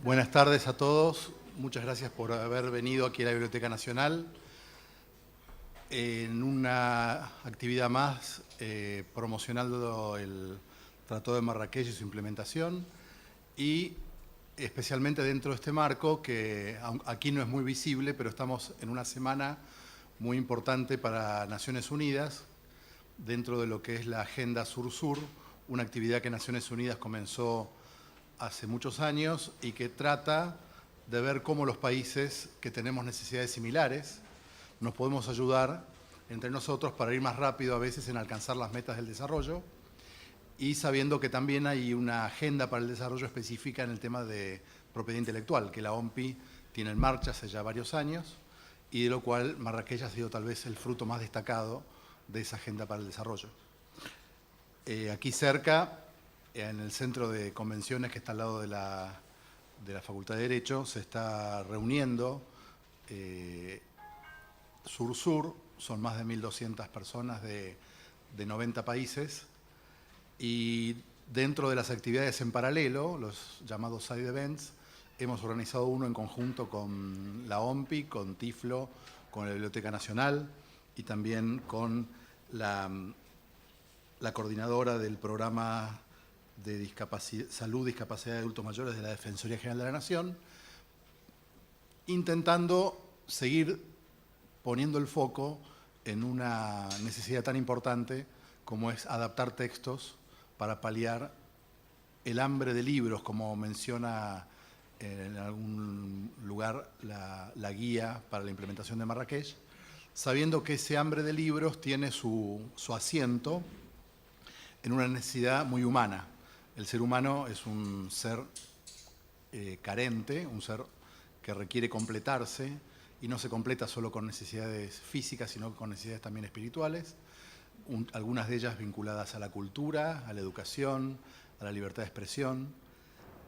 Buenas tardes a todos. Muchas gracias por haber venido aquí a la Biblioteca Nacional en una actividad más promocionando el Tratado de Marrakech y su implementación, y especialmente dentro de este marco que aquí no es muy visible, pero estamos en una semana muy importante para Naciones Unidas dentro de lo que es la Agenda Sur-Sur, una actividad que Naciones Unidas comenzó hace muchos años y que trata de ver cómo los países que tenemos necesidades similares nos podemos ayudar entre nosotros para ir más rápido a veces en alcanzar las metas del desarrollo, y sabiendo que también hay una agenda para el desarrollo específica en el tema de propiedad intelectual, que la OMPI tiene en marcha hace ya varios años, y de lo cual Marrakech ha sido tal vez el fruto más destacado de esa agenda para el desarrollo. Aquí cerca, en el centro de convenciones que está al lado de la Facultad de Derecho, se está reuniendo Sur-Sur, son más de 1.200 personas de 90 países, y dentro de las actividades en paralelo, los llamados side events, hemos organizado uno en conjunto con la OMPI, con Tiflo, con la Biblioteca Nacional y también con la coordinadora del programa de salud y discapacidad de adultos mayores de la Defensoría General de la Nación, intentando seguir poniendo el foco en una necesidad tan importante como es adaptar textos para paliar el hambre de libros, como menciona en algún lugar la guía para la implementación de Marrakech, sabiendo que ese hambre de libros tiene su asiento en una necesidad muy humana. El ser humano es un ser carente, un ser que requiere completarse, y no se completa solo con necesidades físicas, sino con necesidades también espirituales, algunas de ellas vinculadas a la cultura, a la educación, a la libertad de expresión.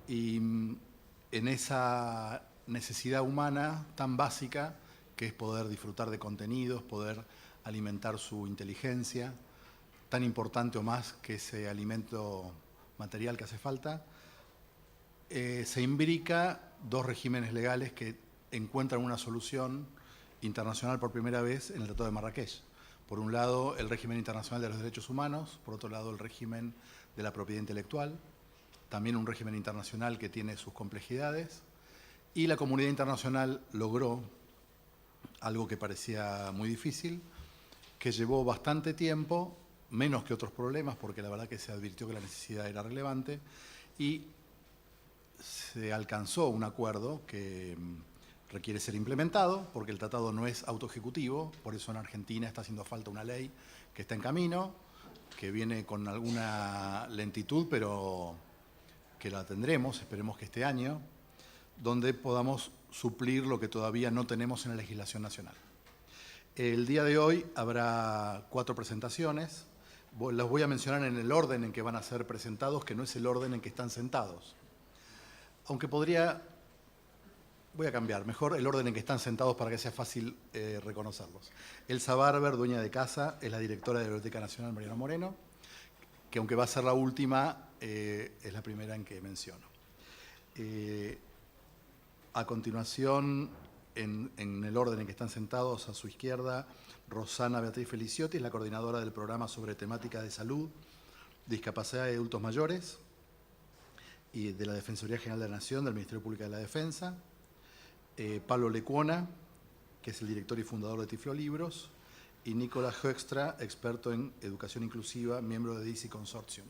Y en esa necesidad humana tan básica, que es poder disfrutar de contenidos, poder alimentar su inteligencia, tan importante o más que ese alimento material que hace falta, se imbrica dos regímenes legales que encuentran una solución internacional por primera vez en el Tratado de Marrakech. Por un lado, el régimen internacional de los derechos humanos, por otro lado, el régimen de la propiedad intelectual, también un régimen internacional que tiene sus complejidades, y la comunidad internacional logró algo que parecía muy difícil, que llevó bastante tiempo, menos que otros problemas, porque la verdad que se advirtió que la necesidad era relevante, y se alcanzó un acuerdo que requiere ser implementado, porque el tratado no es autoejecutivo. Por eso en Argentina está haciendo falta una ley que está en camino, que viene con alguna lentitud, pero que la tendremos, esperemos que este año, donde podamos suplir lo que todavía no tenemos en la legislación nacional. El día de hoy habrá 4 presentaciones. Las voy a mencionar en el orden en que van a ser presentados, que no es el orden en que están sentados. Aunque voy a cambiar, mejor el orden en que están sentados para que sea fácil reconocerlos. Elsa Barber, dueña de casa, es la directora de la Biblioteca Nacional Mariano Moreno, que aunque va a ser la última, es la primera en que menciono. A continuación, en el orden en que están sentados, a su izquierda, Rosana Beatriz Feliciotti, es la coordinadora del programa sobre temáticas de salud, discapacidad de adultos mayores y de la Defensoría General de la Nación, del Ministerio Público de la Defensa. Pablo Lecuona, que es el director y fundador de Tiflo Libros, y Nicolás Hoekstra, experto en educación inclusiva, miembro de DC Consortium.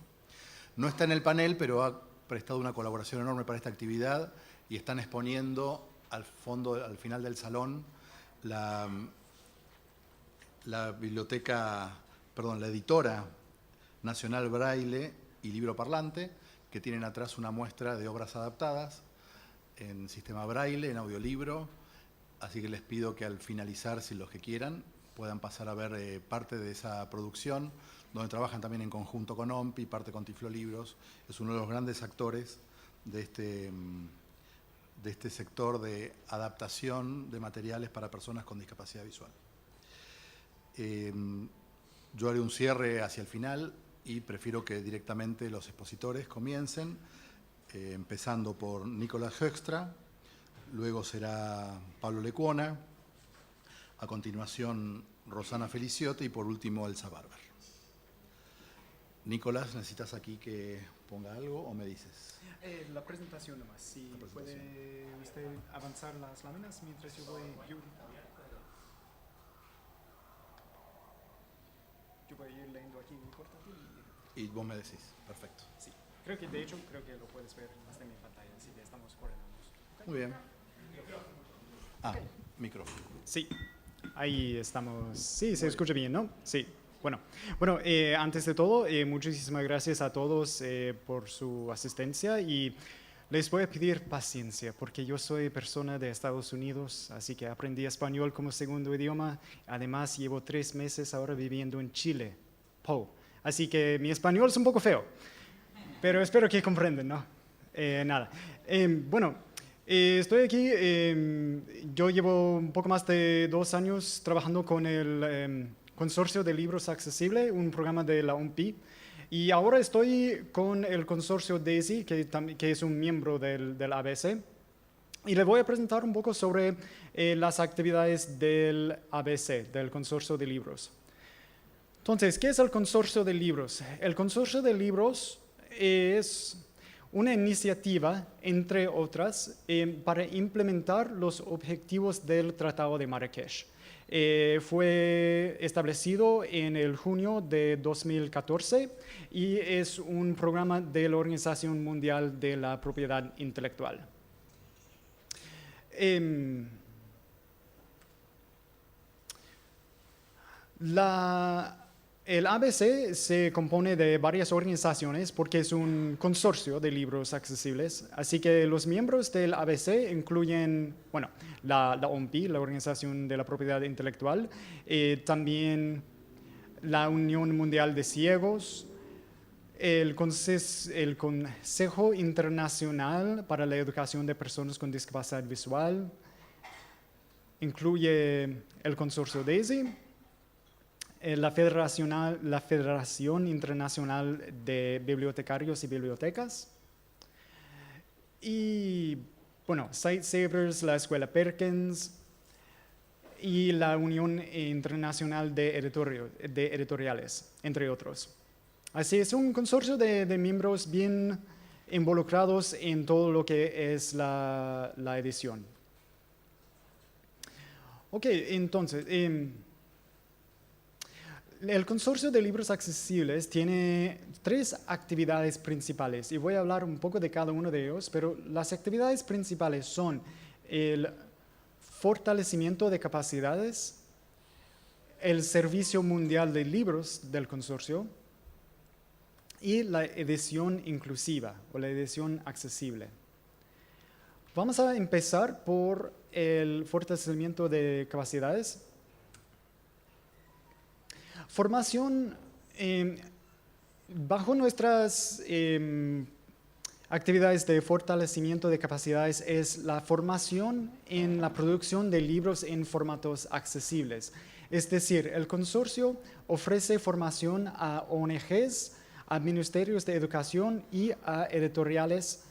No está en el panel, pero ha prestado una colaboración enorme para esta actividad y están exponiendo al final del salón, la editora nacional Braille y Libro Parlante, que tienen atrás una muestra de obras adaptadas en sistema Braille, en audiolibro, así que les pido que al finalizar, si los que quieran, puedan pasar a ver parte de esa producción, donde trabajan también en conjunto con OMPI, parte con Tiflo Libros. Es uno de los grandes actores de este sector de adaptación de materiales para personas con discapacidad visual. Yo haré un cierre hacia el final y prefiero que directamente los expositores comiencen. empezando por Nicolás Högstra, luego será Pablo Lecuona, a continuación Rosana Feliciotti y por último Elsa Barber. Nicolás, ¿necesitas aquí que ponga algo o me dices? La presentación nomás, si puede usted avanzar las láminas mientras yo voy a ir leyendo aquí en mi portátil. Y vos me decís, perfecto. Sí, de hecho creo que lo puedes ver hasta en mi pantalla, así que estamos coordinados. Muy bien. Micrófono. Sí, ahí estamos. Sí, se escucha bien, ¿no? Sí. Bueno, antes de todo, muchísimas gracias a todos por su asistencia y les voy a pedir paciencia porque yo soy persona de Estados Unidos, así que aprendí español como segundo idioma. Además, llevo 3 meses ahora viviendo en Chile, así que mi español es un poco feo, pero espero que comprendan, ¿no? Nada. Estoy aquí, yo llevo un poco más de 2 años trabajando con el Consorcio de Libros Accesibles, un programa de la OMPI, y ahora estoy con el consorcio DAISY, que es un miembro del ABC, y le voy a presentar un poco sobre las actividades del ABC, del Consorcio de Libros. Entonces, ¿qué es el Consorcio de Libros? El Consorcio de Libros es una iniciativa, entre otras, para implementar los objetivos del Tratado de Marrakech. Fue establecido en el junio de 2014 y es un programa de la Organización Mundial de la Propiedad Intelectual. El ABC se compone de varias organizaciones porque es un consorcio de libros accesibles, así que los miembros del ABC incluyen, la OMPI, la Organización de la Propiedad Intelectual, también la Unión Mundial de Ciegos, el Consejo Internacional para la Educación de Personas con Discapacidad Visual, incluye el consorcio DAISY, la Federación Internacional de Bibliotecarios y Bibliotecas, y, Sightsavers, la Escuela Perkins y la Unión Internacional de Editoriales, entre otros. Así es un consorcio de miembros bien involucrados en todo lo que es la edición. Ok, entonces, el Consorcio de Libros Accesibles tiene 3 actividades principales y voy a hablar un poco de cada uno de ellos, pero las actividades principales son el fortalecimiento de capacidades, el servicio mundial de libros del consorcio y la edición inclusiva o la edición accesible. Vamos a empezar por el fortalecimiento de capacidades. Formación, bajo nuestras actividades de fortalecimiento de capacidades es la formación en la producción de libros en formatos accesibles. Es decir, el consorcio ofrece formación a ONGs, a ministerios de educación y a editoriales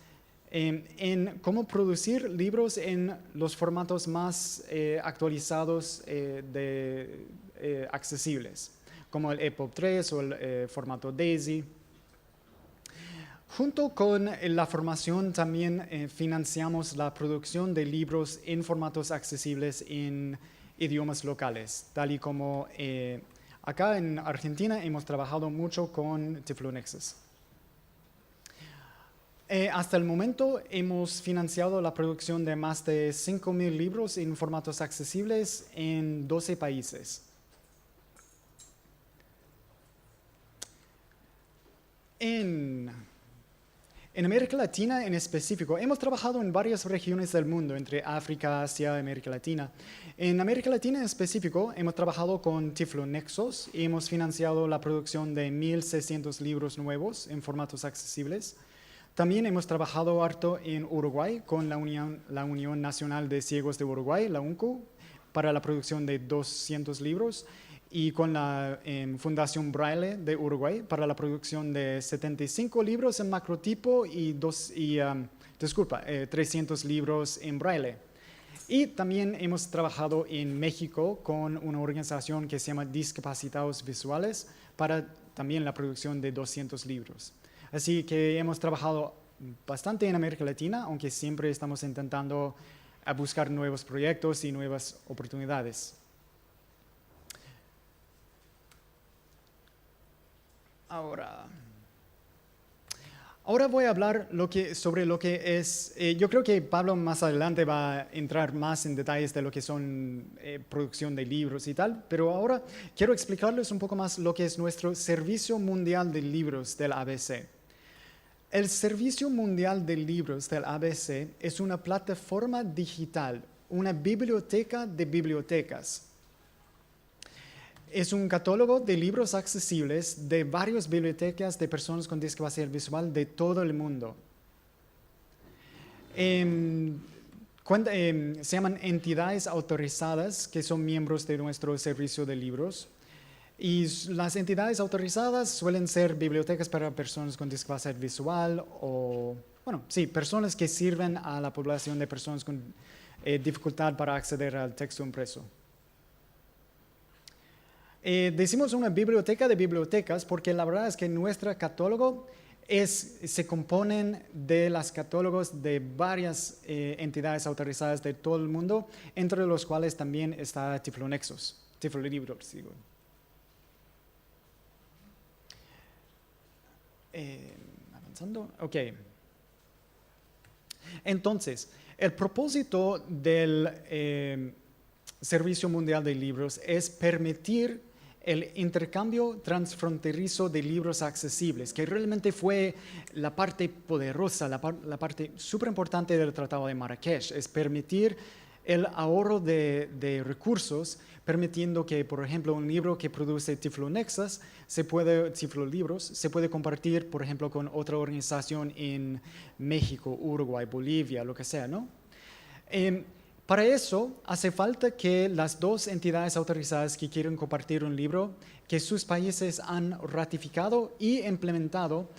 en cómo producir libros en los formatos más actualizados accesibles, como el EPUB 3 o el formato DAISY. Junto con la formación también financiamos la producción de libros en formatos accesibles en idiomas locales, tal y como acá en Argentina hemos trabajado mucho con Tiflonexus. Hasta el momento hemos financiado la producción de más de 5.000 libros en formatos accesibles en 12 países. En América Latina en específico, hemos trabajado en varias regiones del mundo, entre África, Asia, América Latina. En América Latina en específico, hemos trabajado con Tiflonexus y hemos financiado la producción de 1.600 libros nuevos en formatos accesibles. También hemos trabajado harto en Uruguay con la Unión Nacional de Ciegos de Uruguay, la UNCU, para la producción de 200 libros. y con la Fundación Braille de Uruguay para la producción de 75 libros en macrotipo y 300 libros en Braille. Y también hemos trabajado en México con una organización que se llama Discapacitados Visuales para también la producción de 200 libros. Así que hemos trabajado bastante en América Latina, aunque siempre estamos intentando buscar nuevos proyectos y nuevas oportunidades. Ahora voy a hablar sobre lo que es, yo creo que Pablo más adelante va a entrar más en detalles de lo que son producción de libros y tal, pero ahora quiero explicarles un poco más lo que es nuestro Servicio Mundial de Libros del ABC. El Servicio Mundial de Libros del ABC es una plataforma digital, una biblioteca de bibliotecas. Es un catálogo de libros accesibles de varias bibliotecas de personas con discapacidad visual de todo el mundo. Se llaman entidades autorizadas que son miembros de nuestro servicio de libros. Y las entidades autorizadas suelen ser bibliotecas para personas con discapacidad visual o, bueno, sí, personas que sirven a la población de personas con dificultad para acceder al texto impreso. Decimos una biblioteca de bibliotecas porque la verdad es que nuestro catálogo se componen de los catálogos de varias entidades autorizadas de todo el mundo, entre los cuales también está Tiflonexos, Tiflolibros, digo. Avanzando, ok. Entonces, el propósito del Servicio Mundial de Libros es permitir el intercambio transfronterizo de libros accesibles, que realmente fue la parte poderosa, la parte súper importante del Tratado de Marrakech, es permitir el ahorro de recursos, permitiendo que, por ejemplo, un libro que produce Tiflonexas, Tiflolibros, se puede compartir, por ejemplo, con otra organización en México, Uruguay, Bolivia, lo que sea, ¿no? Para eso hace falta que las dos entidades autorizadas que quieren compartir un libro, que sus países han ratificado y implementado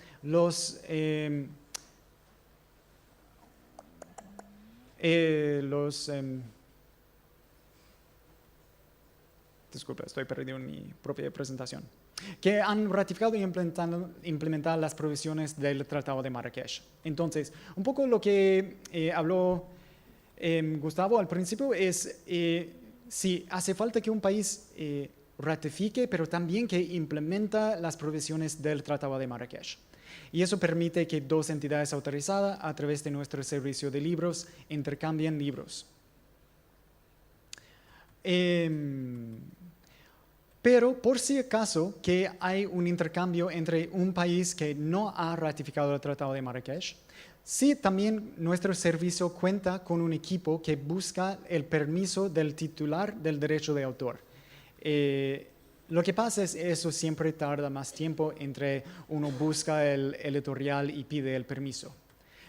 disculpa, estoy perdido en mi propia presentación. Que han ratificado y implementado las provisiones del Tratado de Marrakech. Entonces, un poco lo que habló Gustavo al principio es si hace falta que un país ratifique, pero también que implementa las provisiones del Tratado de Marrakech. Y eso permite que dos entidades autorizadas a través de nuestro servicio de libros intercambien libros. Pero por si acaso que hay un intercambio entre un país que no ha ratificado el Tratado de Marrakech, sí, también nuestro servicio cuenta con un equipo que busca el permiso del titular del derecho de autor. Lo que pasa es que eso siempre tarda más tiempo entre uno busca el editorial y pide el permiso.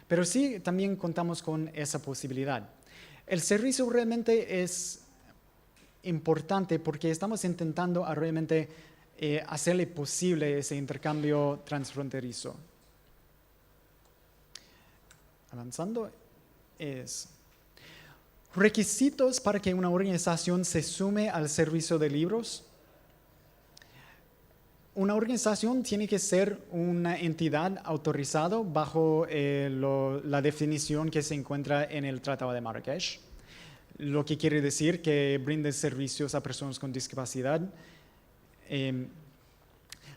Pero sí, también contamos con esa posibilidad. El servicio realmente es importante porque estamos intentando realmente hacerle posible ese intercambio transfronterizo. Avanzando es requisitos para que una organización se sume al servicio de libros. Una organización tiene que ser una entidad autorizada bajo la definición que se encuentra en el Tratado de Marrakech, lo que quiere decir que brinde servicios a personas con discapacidad.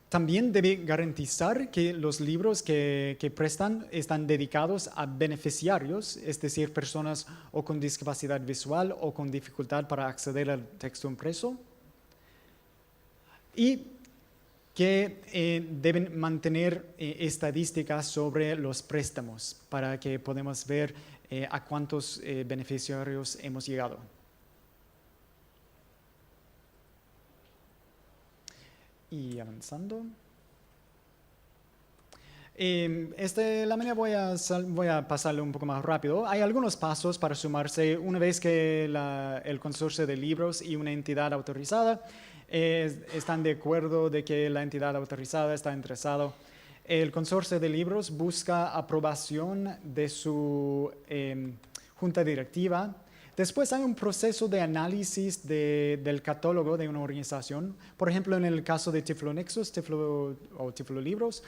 También debe garantizar que los libros que prestan están dedicados a beneficiarios, es decir, personas o con discapacidad visual o con dificultad para acceder al texto impreso. Y que deben mantener estadísticas sobre los préstamos para que podamos ver a cuántos beneficiarios hemos llegado. Y avanzando. Esta lámina voy a pasarle un poco más rápido. Hay algunos pasos para sumarse una vez que el consorcio de libros y una entidad autorizada están de acuerdo de que la entidad autorizada está interesado. El consorcio de libros busca aprobación de su junta directiva. Después hay un proceso de análisis del catálogo de una organización. Por ejemplo, en el caso de Tiflonexus o Tiflolibros,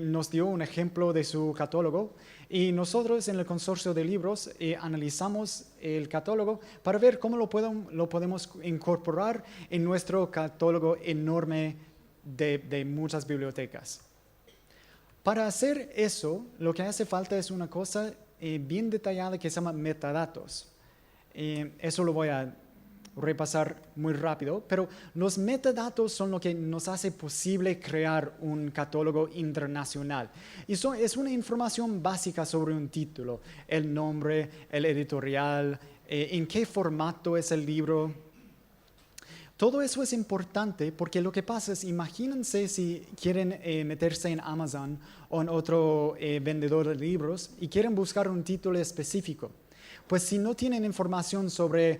nos dio un ejemplo de su catálogo. Y nosotros en el consorcio de libros analizamos el catálogo para ver cómo lo podemos incorporar en nuestro catálogo enorme de muchas bibliotecas. Para hacer eso, lo que hace falta es una cosa bien detallada que se llama metadatos. Eso lo voy a repasar muy rápido, pero los metadatos son lo que nos hace posible crear un catálogo internacional. Y es una información básica sobre un título, el nombre, el editorial, en qué formato es el libro. Todo eso es importante porque lo que pasa es, imagínense si quieren meterse en Amazon o en otro vendedor de libros y quieren buscar un título específico. Pues si no tienen información sobre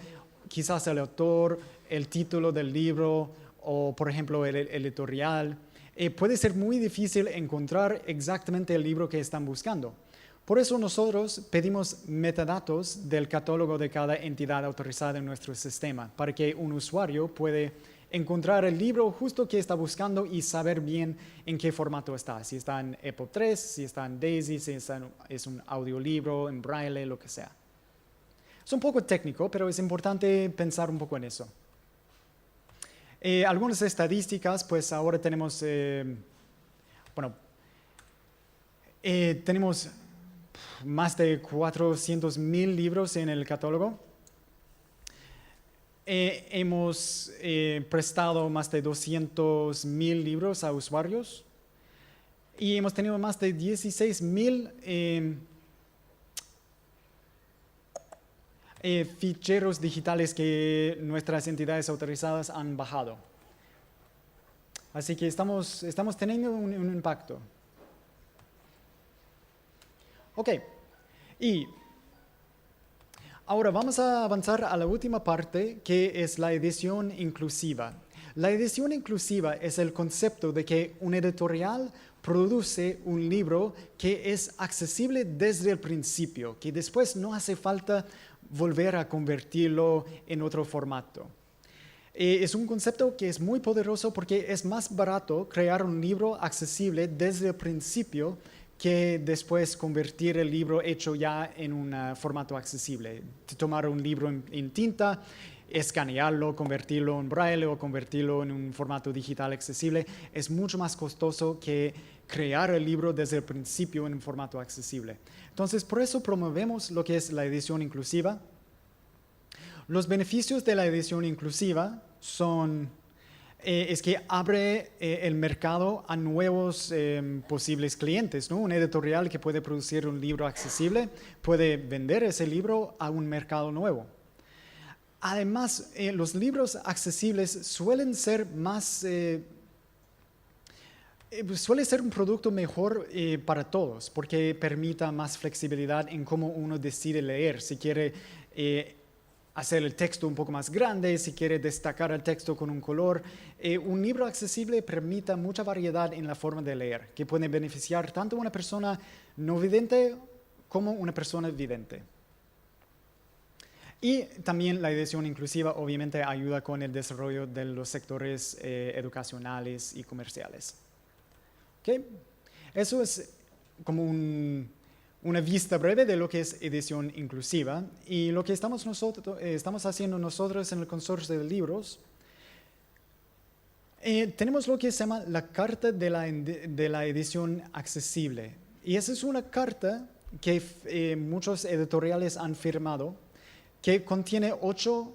quizás el autor, el título del libro o, por ejemplo, el editorial, puede ser muy difícil encontrar exactamente el libro que están buscando. Por eso nosotros pedimos metadatos del catálogo de cada entidad autorizada en nuestro sistema, para que un usuario pueda encontrar el libro justo que está buscando y saber bien en qué formato está. Si está en EPUB 3, si está en DAISY, si es un audiolibro, en braille, lo que sea. Es un poco técnico, pero es importante pensar un poco en eso. Algunas estadísticas, pues ahora tenemos, tenemos más de 400,000 libros en el catálogo. Hemos prestado más de 200,000 libros a usuarios y hemos tenido más de 16,000 ficheros digitales que nuestras entidades autorizadas han bajado. Así que estamos teniendo un impacto. Ok, y ahora vamos a avanzar a la última parte, que es la edición inclusiva. La edición inclusiva es el concepto de que un editorial produce un libro que es accesible desde el principio, que después no hace falta volver a convertirlo en otro formato. Es un concepto que es muy poderoso porque es más barato crear un libro accesible desde el principio que después convertir el libro hecho ya en un formato accesible. Tomar un libro en tinta, escanearlo, convertirlo en braille o convertirlo en un formato digital accesible es mucho más costoso que crear el libro desde el principio en un formato accesible. Entonces, por eso promovemos lo que es la edición inclusiva. Los beneficios de la edición inclusiva es que abre el mercado a nuevos posibles clientes, ¿no? Un editorial que puede producir un libro accesible puede vender ese libro a un mercado nuevo. Además, los libros accesibles suelen ser suele ser un producto mejor para todos, porque permite más flexibilidad en cómo uno decide leer. Si quiere hacer el texto un poco más grande, si quiere destacar el texto con un color. Un libro accesible permite mucha variedad en la forma de leer, que puede beneficiar tanto a una persona no vidente como una persona vidente. Y también la edición inclusiva obviamente ayuda con el desarrollo de los sectores educacionales y comerciales. ¿Okay? Eso es como una vista breve de lo que es edición inclusiva, y lo que estamos haciendo nosotros en el consorcio de libros. Tenemos lo que se llama la Carta de la Edición Accesible, y esa es una carta que muchos editoriales han firmado, que contiene 8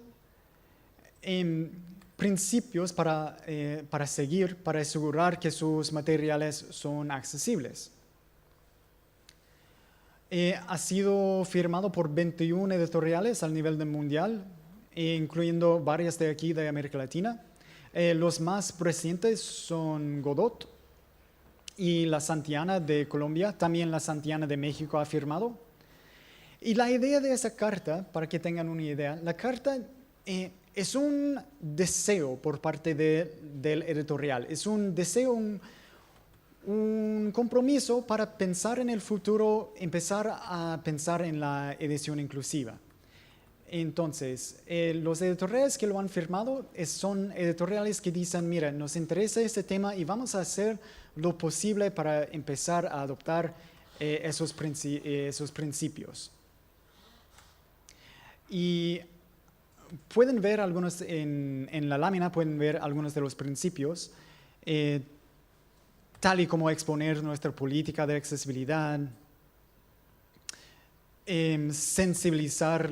principios para seguir, para asegurar que sus materiales son accesibles. Ha sido firmado por 21 editoriales al nivel mundial, incluyendo varias de aquí de América Latina. Los más recientes son Godot y la Santillana de Colombia. También la Santillana de México ha firmado. Y la idea de esa carta, para que tengan una idea, la carta es un deseo por parte del editorial, es un deseo, un compromiso para pensar en el futuro, empezar a pensar en la edición inclusiva. Entonces, los editoriales que lo han firmado son editoriales que dicen, mira, nos interesa este tema y vamos a hacer lo posible para empezar a adoptar esos principios. Y pueden ver algunos, en la lámina pueden ver algunos de los principios, tal y como exponer nuestra política de accesibilidad, sensibilizar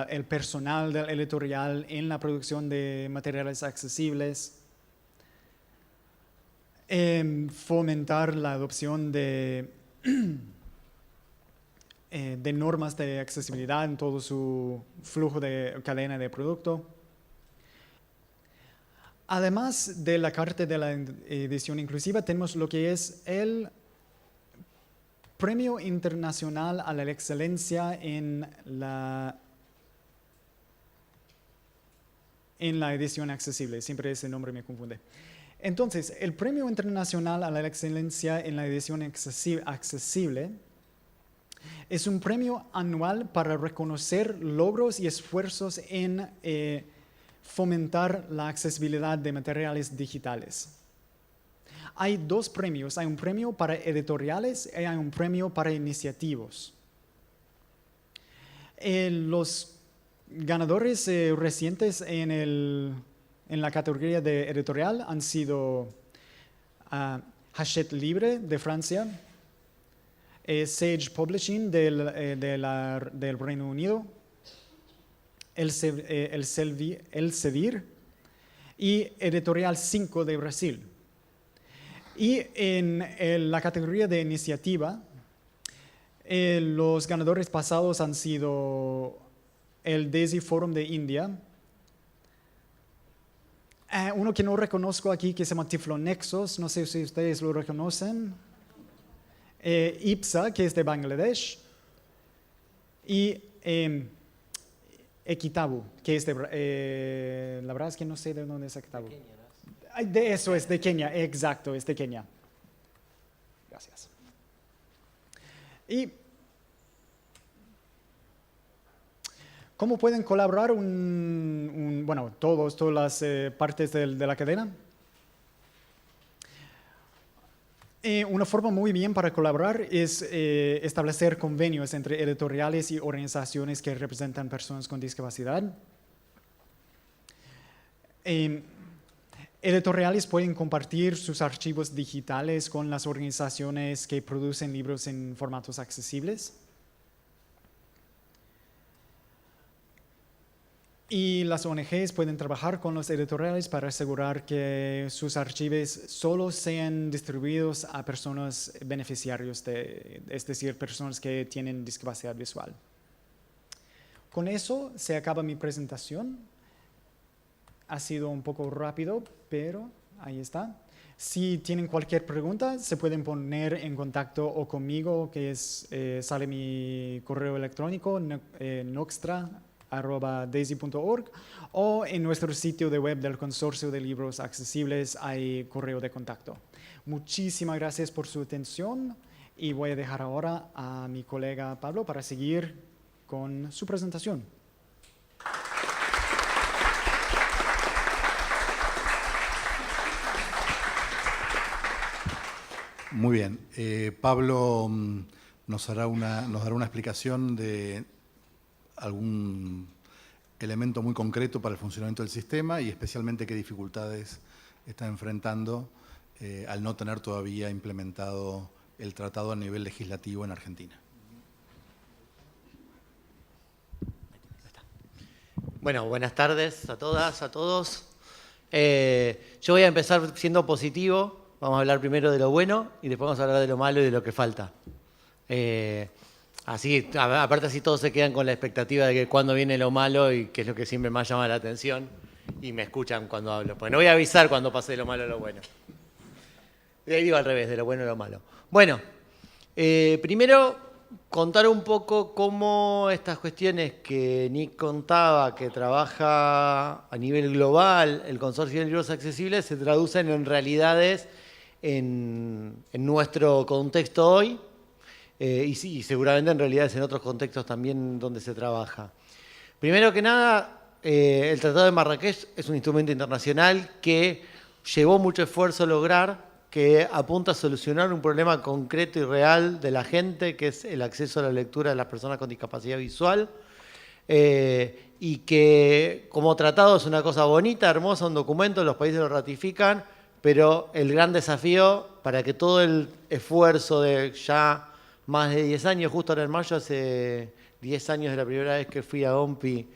el personal del editorial en la producción de materiales accesibles, fomentar la adopción de normas de accesibilidad en todo su flujo de cadena de producto. Además de la carta de la edición inclusiva, tenemos lo que es el Premio Internacional a la Excelencia en la edición accesible. Siempre ese nombre me confunde. Entonces, el Premio Internacional a la Excelencia en la edición accesible es un premio anual para reconocer logros y esfuerzos en fomentar la accesibilidad de materiales digitales. Hay dos premios, hay un premio para editoriales y hay un premio para iniciativos. Los ganadores recientes en la categoría de editorial han sido Hachette Libre de Francia, Sage Publishing del Reino Unido, Elsevier y Editorial 5 de Brasil. Y en la categoría de iniciativa, los ganadores pasados han sido el DESI Forum de India, uno que no reconozco aquí que se llama Tiflonexos, no sé si ustedes lo reconocen, IPSA, que es de Bangladesh, y Equitabu, que es de... la verdad es que no sé de dónde es Equitabu. De eso es de Kenia, exacto, es de Kenia. Gracias. ¿Y cómo pueden colaborar bueno, todas las partes de la cadena? Una forma muy bien para colaborar es establecer convenios entre editoriales y organizaciones que representan personas con discapacidad. Editoriales pueden compartir sus archivos digitales con las organizaciones que producen libros en formatos accesibles. Y las ONGs pueden trabajar con los editoriales para asegurar que sus archivos solo sean distribuidos a personas beneficiarios, es decir, personas que tienen discapacidad visual. Con eso se acaba mi presentación. Ha sido un poco rápido, pero ahí está. Si tienen cualquier pregunta, se pueden poner en contacto o conmigo, que sale mi correo electrónico, noxtra@daisy.org, o en nuestro sitio de web del Consorcio de Libros Accesibles hay correo de contacto. Muchísimas gracias por su atención y voy a dejar ahora a mi colega Pablo para seguir con su presentación. Muy bien. Pablo nos dará una explicación de algún elemento muy concreto para el funcionamiento del sistema y especialmente qué dificultades está enfrentando al no tener todavía implementado el tratado a nivel legislativo en Argentina. Bueno, buenas tardes a todas, a todos. Yo voy a empezar siendo positivo. Vamos a hablar primero de lo bueno y después vamos a hablar de lo malo y de lo que falta. Aparte así todos se quedan con la expectativa de que cuándo viene lo malo y que es lo que siempre más llama la atención y me escuchan cuando hablo. Pues no voy a avisar cuando pase de lo malo a lo bueno. Y ahí digo al revés, de lo bueno a lo malo. Bueno, primero contar un poco cómo estas cuestiones que Nick contaba, que trabaja a nivel global el Consorcio de Libros Accesibles, se traducen en realidades en nuestro contexto hoy, y sí, seguramente en realidades en otros contextos también donde se trabaja. Primero que nada, el Tratado de Marrakech es un instrumento internacional que llevó mucho esfuerzo lograr, que apunta a solucionar un problema concreto y real de la gente, que es el acceso a la lectura de las personas con discapacidad visual, y que como tratado es una cosa bonita, hermosa, un documento, los países lo ratifican, pero el gran desafío para que todo el esfuerzo de ya más de 10 años, justo ahora en mayo, hace 10 años de la primera vez que fui a OMPI,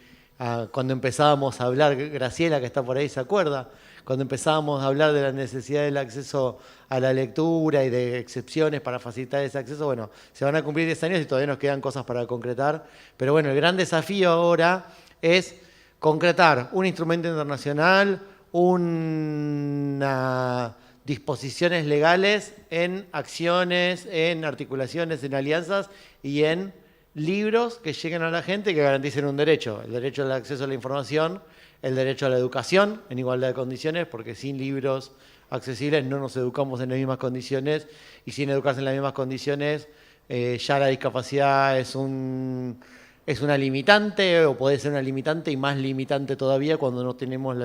cuando empezábamos a hablar, Graciela que está por ahí se acuerda, cuando empezábamos a hablar de la necesidad del acceso a la lectura y de excepciones para facilitar ese acceso, bueno, se van a cumplir 10 años y todavía nos quedan cosas para concretar, pero bueno, el gran desafío ahora es concretar un instrumento internacional, unas disposiciones legales en acciones, en articulaciones, en alianzas y en libros que lleguen a la gente y que garanticen un derecho, el derecho al acceso a la información, el derecho a la educación en igualdad de condiciones, porque sin libros accesibles no nos educamos en las mismas condiciones y sin educarse en las mismas condiciones ya la discapacidad es una limitante o puede ser una limitante y más limitante todavía cuando no tenemos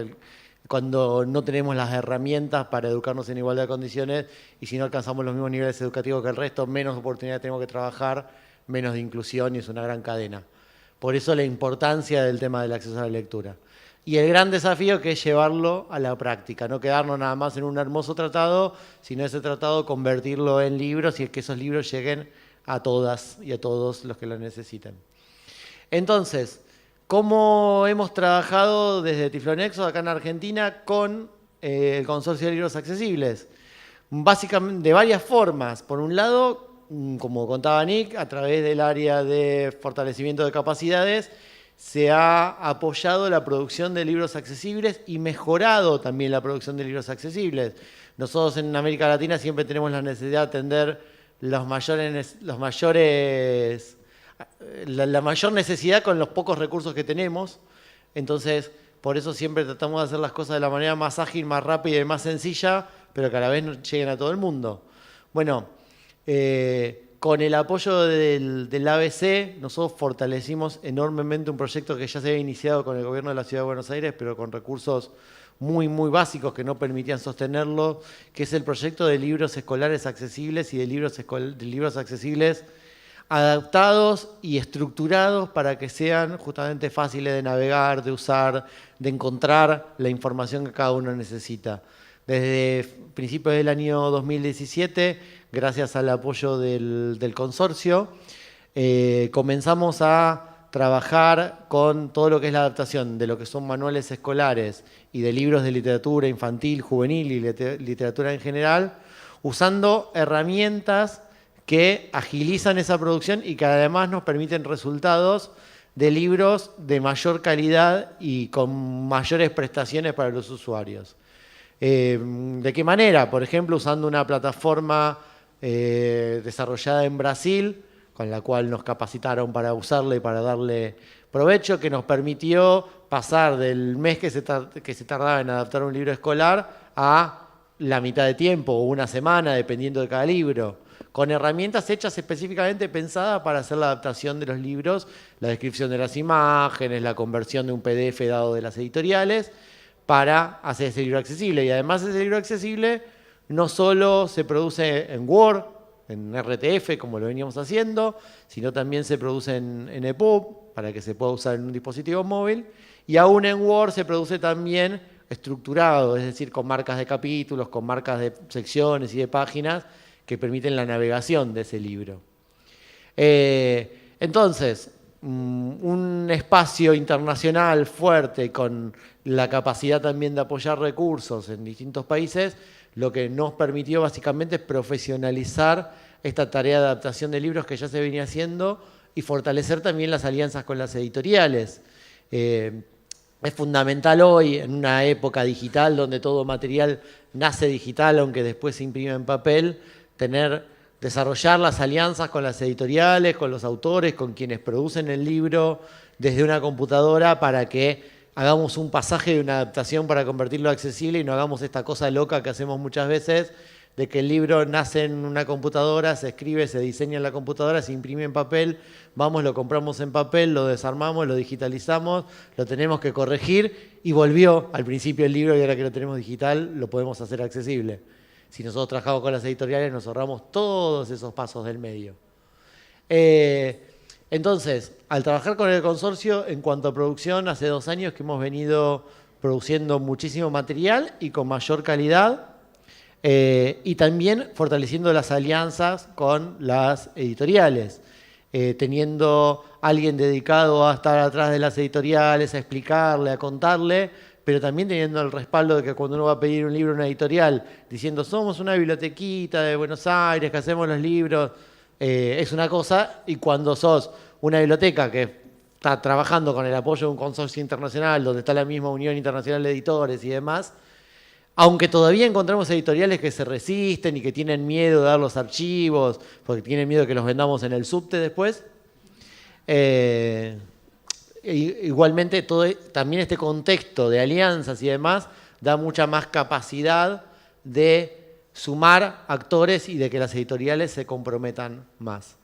las herramientas para educarnos en igualdad de condiciones y si no alcanzamos los mismos niveles educativos que el resto, menos oportunidades tenemos que trabajar, menos de inclusión y es una gran cadena. Por eso la importancia del tema del acceso a la lectura. Y el gran desafío que es llevarlo a la práctica, no quedarnos nada más en un hermoso tratado, sino ese tratado convertirlo en libros y que esos libros lleguen a todas y a todos los que lo necesiten. Entonces, ¿cómo hemos trabajado desde Tiflonexo acá en Argentina con el Consorcio de Libros Accesibles? Básicamente de varias formas. Por un lado, como contaba Nick, a través del área de fortalecimiento de capacidades, se ha apoyado la producción de libros accesibles y mejorado también la producción de libros accesibles. Nosotros en América Latina siempre tenemos la necesidad de atender la mayor necesidad con los pocos recursos que tenemos. Entonces, por eso siempre tratamos de hacer las cosas de la manera más ágil, más rápida y más sencilla, pero que a la vez lleguen a todo el mundo. Bueno, con el apoyo del ABC, nosotros fortalecimos enormemente un proyecto que ya se había iniciado con el gobierno de la Ciudad de Buenos Aires, pero con recursos muy, muy básicos que no permitían sostenerlo, que es el proyecto de libros escolares accesibles y de libros accesibles adaptados y estructurados para que sean justamente fáciles de navegar, de usar, de encontrar la información que cada uno necesita. Desde principios del año 2017, gracias al apoyo del consorcio, comenzamos a trabajar con todo lo que es la adaptación de lo que son manuales escolares y de libros de literatura infantil, juvenil y literatura en general, usando herramientas que agilizan esa producción y que además nos permiten resultados de libros de mayor calidad y con mayores prestaciones para los usuarios. ¿De qué manera? Por ejemplo, usando una plataforma desarrollada en Brasil, con la cual nos capacitaron para usarla y para darle provecho, que nos permitió pasar del mes que se tardaba en adaptar un libro escolar a la mitad de tiempo o una semana, dependiendo de cada libro, con herramientas hechas específicamente pensadas para hacer la adaptación de los libros, la descripción de las imágenes, la conversión de un PDF dado de las editoriales, para hacer ese libro accesible. Y además ese libro accesible no solo se produce en Word, en RTF, como lo veníamos haciendo, sino también se produce en EPUB, para que se pueda usar en un dispositivo móvil, y aún en Word se produce también estructurado, es decir, con marcas de capítulos, con marcas de secciones y de páginas que permiten la navegación de ese libro. Entonces, un espacio internacional fuerte con la capacidad también de apoyar recursos en distintos países, lo que nos permitió básicamente profesionalizar esta tarea de adaptación de libros que ya se venía haciendo y fortalecer también las alianzas con las editoriales. Es fundamental hoy, en una época digital donde todo material nace digital, aunque después se imprime en papel, tener desarrollar las alianzas con las editoriales, con los autores, con quienes producen el libro desde una computadora para que hagamos un pasaje de una adaptación para convertirlo accesible y no hagamos esta cosa loca que hacemos muchas veces de que el libro nace en una computadora, se escribe, se diseña en la computadora, se imprime en papel, vamos, lo compramos en papel, lo desarmamos, lo digitalizamos, lo tenemos que corregir y volvió al principio el libro y ahora que lo tenemos digital lo podemos hacer accesible. Si nosotros trabajamos con las editoriales nos ahorramos todos esos pasos del medio. Entonces, al trabajar con el consorcio, en cuanto a producción, hace 2 años que hemos venido produciendo muchísimo material y con mayor calidad, y también fortaleciendo las alianzas con las editoriales, teniendo alguien dedicado a estar atrás de las editoriales, a explicarle, a contarle, pero también teniendo el respaldo de que cuando uno va a pedir un libro a una editorial, diciendo somos una bibliotequita de Buenos Aires que hacemos los libros, es una cosa, y cuando sos una biblioteca que está trabajando con el apoyo de un consorcio internacional, donde está la misma Unión Internacional de Editores y demás, aunque todavía encontramos editoriales que se resisten y que tienen miedo de dar los archivos, porque tienen miedo de que los vendamos en el subte después, igualmente también este contexto de alianzas y demás da mucha más capacidad de sumar actores y de que las editoriales se comprometan más.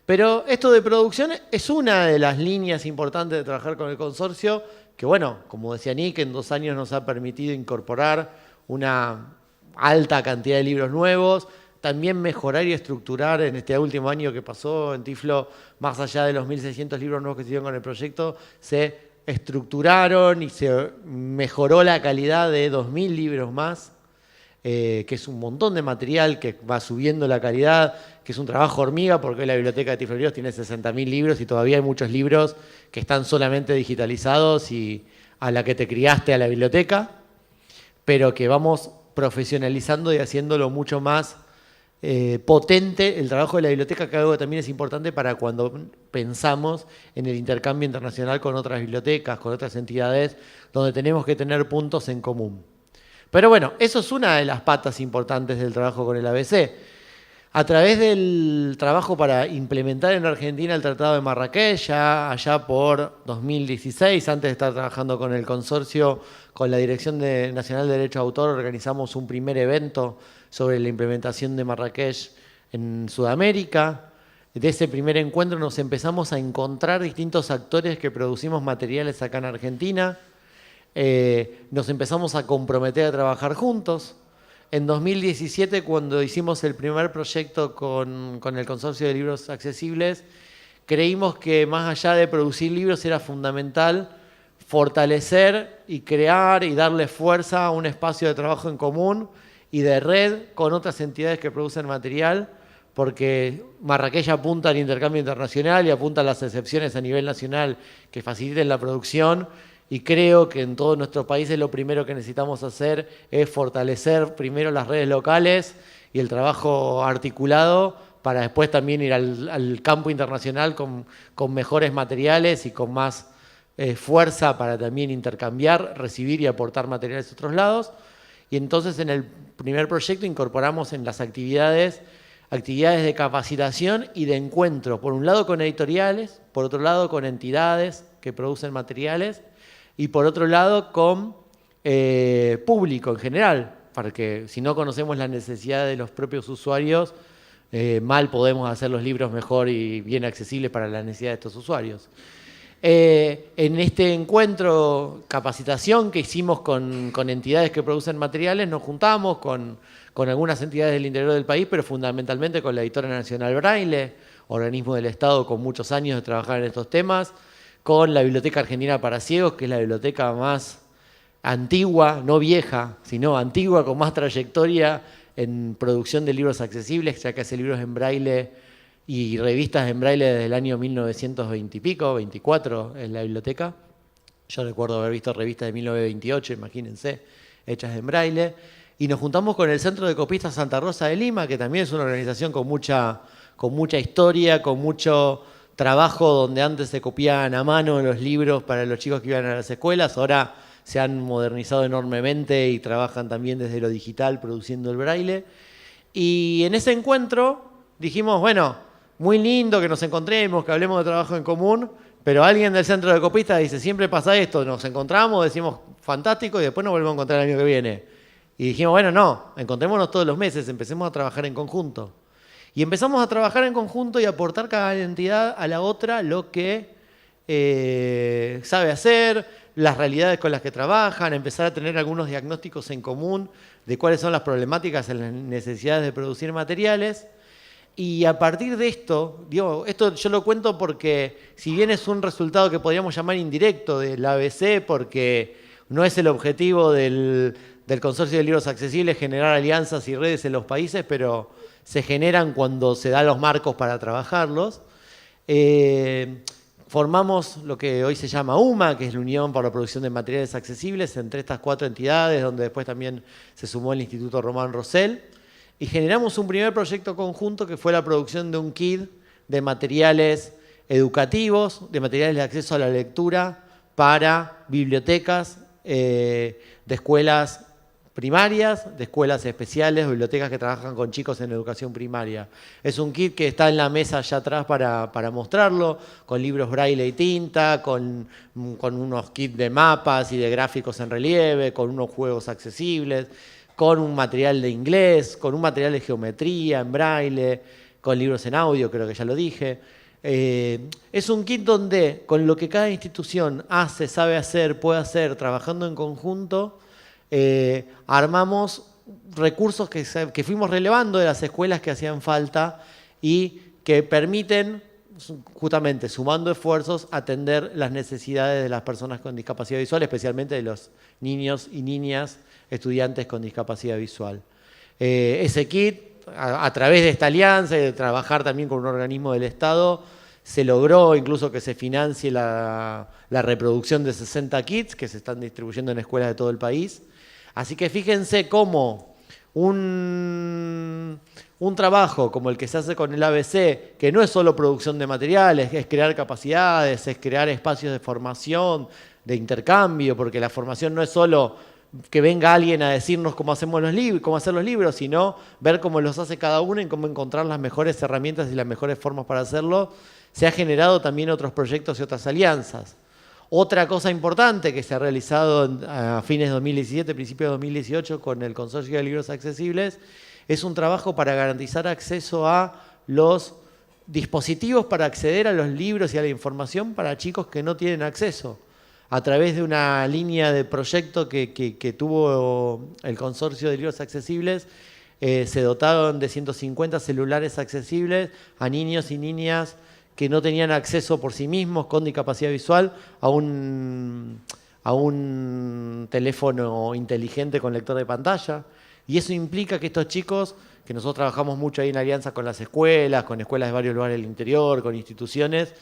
Pero esto de producción es una de las líneas importantes de trabajar con el consorcio, que bueno, como decía Nick, en 2 años nos ha permitido incorporar una alta cantidad de libros nuevos, también mejorar y estructurar en este último año que pasó en Tiflo, más allá de los 1.600 libros nuevos que se hicieron con el proyecto, se estructuraron y se mejoró la calidad de 2.000 libros más, que es un montón de material que va subiendo la calidad, que es un trabajo hormiga porque la biblioteca de Tiflo Libros tiene 60.000 libros y todavía hay muchos libros que están solamente digitalizados y a la que te criaste a la biblioteca, pero que vamos profesionalizando y haciéndolo mucho más potente el trabajo de la biblioteca, que algo que también es importante para cuando pensamos en el intercambio internacional con otras bibliotecas, con otras entidades, donde tenemos que tener puntos en común. Pero bueno, eso es una de las patas importantes del trabajo con el ABC. A través del trabajo para implementar en Argentina el Tratado de Marrakech, ya allá por 2016, antes de estar trabajando con el consorcio, con la Dirección Nacional de Derecho de Autor, organizamos un primer evento sobre la implementación de Marrakech en Sudamérica. De ese primer encuentro nos empezamos a encontrar distintos actores que producimos materiales acá en Argentina. Nos empezamos a comprometer a trabajar juntos. En 2017, cuando hicimos el primer proyecto con el Consorcio de Libros Accesibles, creímos que más allá de producir libros era fundamental fortalecer y crear y darle fuerza a un espacio de trabajo en común y de red con otras entidades que producen material, porque Marrakech apunta al intercambio internacional y apunta a las excepciones a nivel nacional que faciliten la producción. Y creo que en todos nuestros países lo primero que necesitamos hacer es fortalecer primero las redes locales y el trabajo articulado para después también ir al campo internacional con mejores materiales y con más fuerza para también intercambiar, recibir y aportar materiales de otros lados. Y entonces en el primer proyecto incorporamos en las actividades de capacitación y de encuentro, por un lado con editoriales, por otro lado con entidades que producen materiales, y por otro lado con público en general, porque si no conocemos la necesidad de los propios usuarios, mal podemos hacer los libros mejor y bien accesibles para la necesidad de estos usuarios. En este encuentro, capacitación que hicimos con entidades que producen materiales, nos juntamos con algunas entidades del interior del país, pero fundamentalmente con la Editora Nacional Braille, organismo del Estado con muchos años de trabajar en estos temas, con la Biblioteca Argentina para Ciegos, que es la biblioteca más antigua, no vieja, sino antigua, con más trayectoria en producción de libros accesibles, ya que hace libros en braille y revistas en braille desde el año 1920 y pico, 24 en la biblioteca. Yo recuerdo haber visto revistas de 1928, imagínense, hechas en braille. Y nos juntamos con el Centro de Copistas Santa Rosa de Lima, que también es una organización con mucha historia, con mucho trabajo, donde antes se copiaban a mano los libros para los chicos que iban a las escuelas, ahora se han modernizado enormemente y trabajan también desde lo digital produciendo el braille. Y en ese encuentro dijimos, bueno, muy lindo que nos encontremos, que hablemos de trabajo en común, pero alguien del centro de copistas dice, siempre pasa esto, nos encontramos, decimos fantástico y después nos volvemos a encontrar el año que viene. Y dijimos, bueno, no, encontrémonos todos los meses, empecemos a trabajar en conjunto. Y empezamos a trabajar en conjunto y aportar cada entidad a la otra lo que sabe hacer, las realidades con las que trabajan, empezar a tener algunos diagnósticos en común de cuáles son las problemáticas en las necesidades de producir materiales. Y a partir de esto, digo, esto yo lo cuento porque si bien es un resultado que podríamos llamar indirecto del ABC, porque no es el objetivo del Consorcio de Libros Accesibles generar alianzas y redes en los países, pero se generan cuando se dan los marcos para trabajarlos. Formamos lo que hoy se llama UMA, que es la Unión para la Producción de Materiales Accesibles, entre estas 4 entidades, donde después también se sumó el Instituto Román Rosell. Y generamos un primer proyecto conjunto que fue la producción de un kit de materiales educativos, de materiales de acceso a la lectura para bibliotecas de escuelas primarias, de escuelas especiales, bibliotecas que trabajan con chicos en educación primaria. Es un kit que está en la mesa allá atrás para mostrarlo, con libros braille y tinta, con unos kits de mapas y de gráficos en relieve, con unos juegos accesibles, con un material de inglés, con un material de geometría en braille, con libros en audio, creo que ya lo dije. Es un kit donde, con lo que cada institución hace, sabe hacer, puede hacer, trabajando en conjunto, armamos recursos que fuimos relevando de las escuelas que hacían falta y que permiten, justamente sumando esfuerzos, atender las necesidades de las personas con discapacidad visual, especialmente de los niños y niñas estudiantes con discapacidad visual. Ese kit, a través de esta alianza y de trabajar también con un organismo del Estado, se logró incluso que se financie la reproducción de 60 kits que se están distribuyendo en escuelas de todo el país. Así que fíjense cómo un trabajo como el que se hace con el ABC, que no es solo producción de materiales, es crear capacidades, es crear espacios de formación, de intercambio, porque la formación no es solo que venga alguien a decirnos cómo hacemos los libros, cómo hacer los libros, sino ver cómo los hace cada uno y cómo encontrar las mejores herramientas y las mejores formas para hacerlo. Se ha generado también otros proyectos y otras alianzas. Otra cosa importante que se ha realizado a fines de 2017, principios de 2018 con el Consorcio de Libros Accesibles es un trabajo para garantizar acceso a los dispositivos para acceder a los libros y a la información para chicos que no tienen acceso. A través de una línea de proyecto que tuvo el Consorcio de Libros Accesibles, se dotaron de 150 celulares accesibles a niños y niñas que no tenían acceso por sí mismos con discapacidad visual a un teléfono inteligente con lector de pantalla. Y eso implica que estos chicos, que nosotros trabajamos mucho ahí en alianza con las escuelas, con escuelas de varios lugares del interior, con instituciones,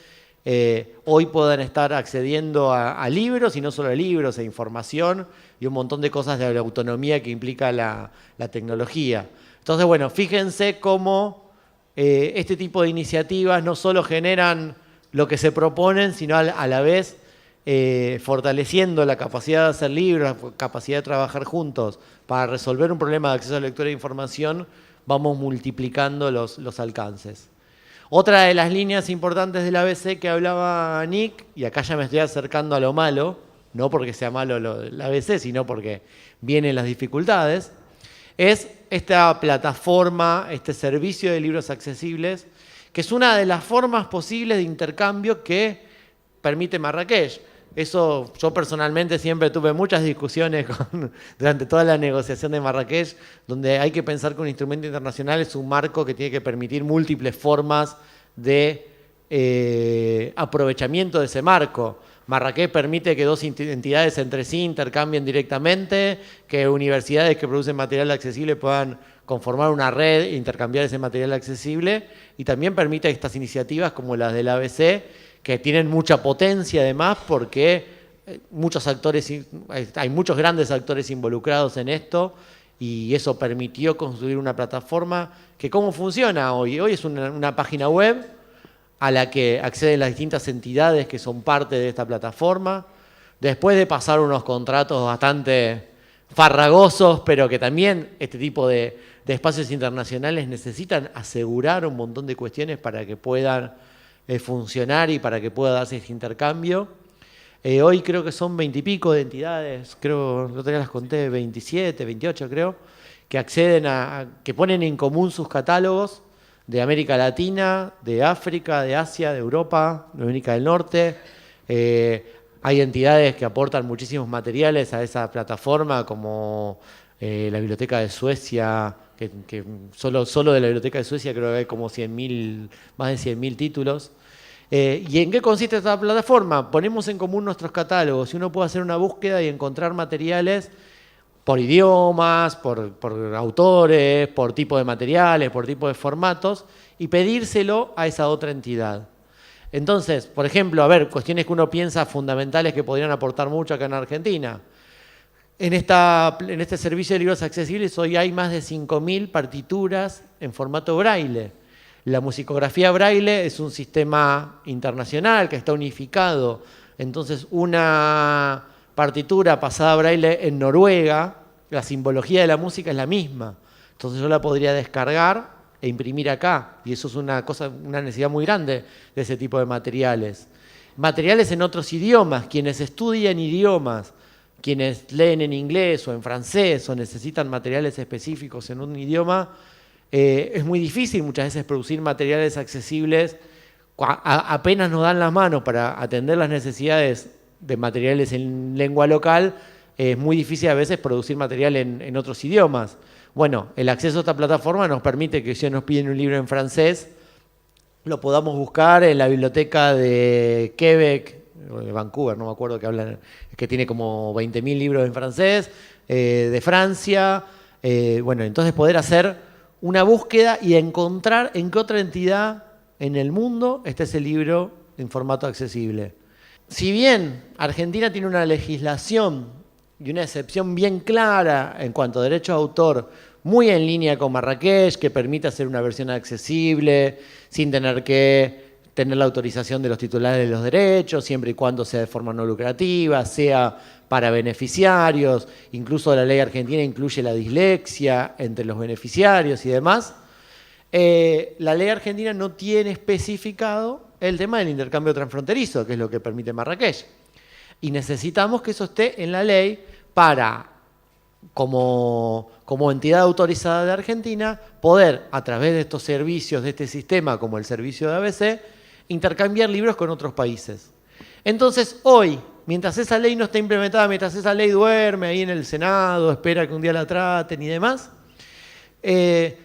hoy puedan estar accediendo a libros, y no solo a libros, a información y un montón de cosas de la autonomía que implica la tecnología. Entonces, bueno, fíjense cómo este tipo de iniciativas no solo generan lo que se proponen, sino a la vez fortaleciendo la capacidad de hacer libros, la capacidad de trabajar juntos para resolver un problema de acceso a lectura e información, vamos multiplicando los alcances. Otra de las líneas importantes del ABC que hablaba Nick, y acá ya me estoy acercando a lo malo, no porque sea malo el ABC, sino porque vienen las dificultades, es esta plataforma, este servicio de libros accesibles, que es una de las formas posibles de intercambio que permite Marrakech. Eso yo personalmente siempre tuve muchas discusiones durante toda la negociación de Marrakech, donde hay que pensar que un instrumento internacional es un marco que tiene que permitir múltiples formas de aprovechamiento de ese marco. Marrakech permite que dos entidades entre sí intercambien directamente, que universidades que producen material accesible puedan conformar una red e intercambiar ese material accesible, y también permite estas iniciativas como las del ABC, que tienen mucha potencia además porque hay muchos grandes actores involucrados en esto, y eso permitió construir una plataforma que ¿cómo funciona hoy? Hoy es una página web a la que acceden las distintas entidades que son parte de esta plataforma, después de pasar unos contratos bastante farragosos, pero que también este tipo de de espacios internacionales necesitan asegurar un montón de cuestiones para que puedan funcionar y para que pueda darse este intercambio. Hoy creo que son 20 y pico de entidades, creo, el otro día las conté, 27, 28 creo, que acceden que ponen en común sus catálogos de América Latina, de África, de Asia, de Europa, de América del Norte. Hay entidades que aportan muchísimos materiales a esa plataforma, como la Biblioteca de Suecia, que solo de la Biblioteca de Suecia creo que hay como más de 100.000 títulos. ¿Y en qué consiste esta plataforma? Ponemos en común nuestros catálogos y uno puede hacer una búsqueda y encontrar materiales por idiomas, por autores, por tipo de materiales, por tipo de formatos, y pedírselo a esa otra entidad. Entonces, por ejemplo, cuestiones que uno piensa fundamentales que podrían aportar mucho acá en Argentina. En este servicio de libros accesibles hoy hay más de 5.000 partituras en formato braille. La musicografía braille es un sistema internacional que está unificado. Entonces, una partitura pasada a braille en Noruega, la simbología de la música es la misma. Entonces yo la podría descargar e imprimir acá. Y eso es una necesidad muy grande de ese tipo de materiales. Materiales en otros idiomas. Quienes estudian idiomas, quienes leen en inglés o en francés o necesitan materiales específicos en un idioma, es muy difícil muchas veces producir materiales accesibles. Apenas nos dan las manos para atender las necesidades de materiales en lengua local, es muy difícil a veces producir material en otros idiomas. Bueno, el acceso a esta plataforma nos permite que si nos piden un libro en francés, lo podamos buscar en la biblioteca de Quebec, o de Vancouver, no me acuerdo, que tiene como 20.000 libros en francés, de Francia. Bueno, entonces poder hacer una búsqueda y encontrar en qué otra entidad en el mundo está ese libro en formato accesible. Si bien Argentina tiene una legislación y una excepción bien clara en cuanto a derecho de autor, muy en línea con Marrakech, que permite hacer una versión accesible sin tener que tener la autorización de los titulares de los derechos, siempre y cuando sea de forma no lucrativa, sea para beneficiarios, incluso la ley argentina incluye la dislexia entre los beneficiarios y demás. La ley argentina no tiene especificado el tema del intercambio transfronterizo, que es lo que permite Marrakech. Y necesitamos que eso esté en la ley para, como entidad autorizada de Argentina, poder, a través de estos servicios, de este sistema, como el servicio de ABC, intercambiar libros con otros países. Entonces, hoy, mientras esa ley no está implementada, mientras esa ley duerme ahí en el Senado, espera que un día la traten y demás,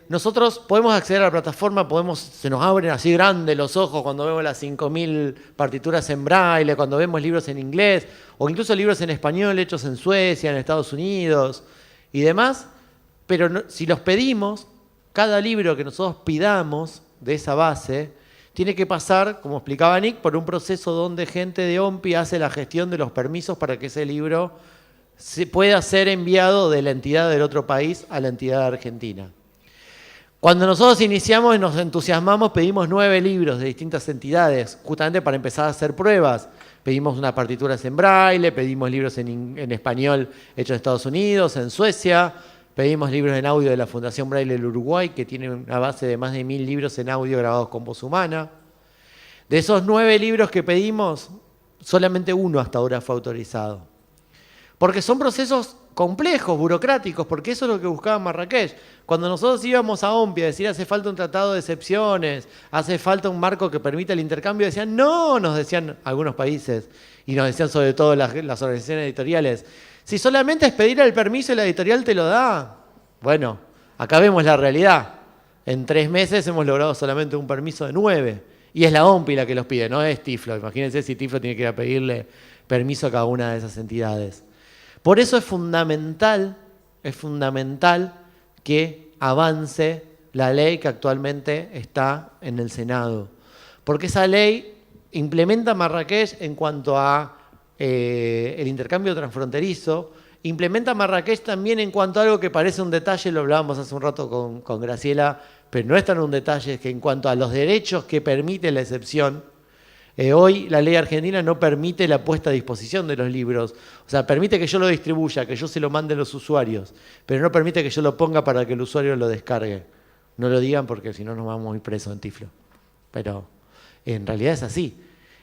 nosotros podemos acceder a la plataforma, se nos abren así grandes los ojos cuando vemos las 5.000 partituras en braille, cuando vemos libros en inglés, o incluso libros en español hechos en Suecia, en Estados Unidos y demás, pero si los pedimos, cada libro que nosotros pidamos de esa base tiene que pasar, como explicaba Nick, por un proceso donde gente de OMPI hace la gestión de los permisos para que ese libro se pueda ser enviado de la entidad del otro país a la entidad argentina. Cuando nosotros iniciamos y nos entusiasmamos, pedimos 9 libros de distintas entidades, justamente para empezar a hacer pruebas. Pedimos unas partituras en braille, pedimos libros en español hechos en Estados Unidos, en Suecia, pedimos libros en audio de la Fundación Braille del Uruguay, que tiene una base de más de 1.000 libros en audio grabados con voz humana. De esos 9 libros que pedimos, solamente uno hasta ahora fue autorizado. Porque son procesos complejos, burocráticos, porque eso es lo que buscaba Marrakech. Cuando nosotros íbamos a OMPI a decir hace falta un tratado de excepciones, hace falta un marco que permita el intercambio, decían no, nos decían algunos países, y nos decían sobre todo las organizaciones editoriales, si solamente es pedir el permiso y la editorial te lo da. Bueno, acá vemos la realidad. En 3 meses hemos logrado solamente un permiso de 9. Y es la OMPI la que los pide, no es Tiflo. Imagínense si Tiflo tiene que ir a pedirle permiso a cada una de esas entidades. Por eso es fundamental que avance la ley que actualmente está en el Senado. Porque esa ley implementa Marrakech en cuanto a el intercambio transfronterizo, implementa Marrakech también en cuanto a algo que parece un detalle, lo hablábamos hace un rato con Graciela, pero no es tan un detalle, es que en cuanto a los derechos que permite la excepción, Hoy la ley argentina no permite la puesta a disposición de los libros. O sea, permite que yo lo distribuya, que yo se lo mande a los usuarios, pero no permite que yo lo ponga para que el usuario lo descargue. No lo digan porque si no nos vamos a ir presos en Tiflo. Pero en realidad es así.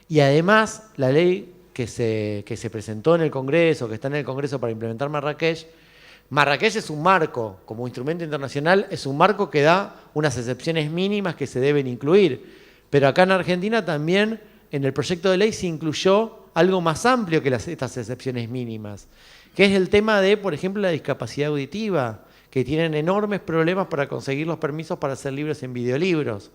Y además, la ley que se presentó en el Congreso, que está en el Congreso para implementar Marrakech es un marco, como instrumento internacional, es un marco que da unas excepciones mínimas que se deben incluir. Pero acá en Argentina también, en el proyecto de ley, se incluyó algo más amplio que estas excepciones mínimas, que es el tema de, por ejemplo, la discapacidad auditiva, que tienen enormes problemas para conseguir los permisos para hacer libros en videolibros.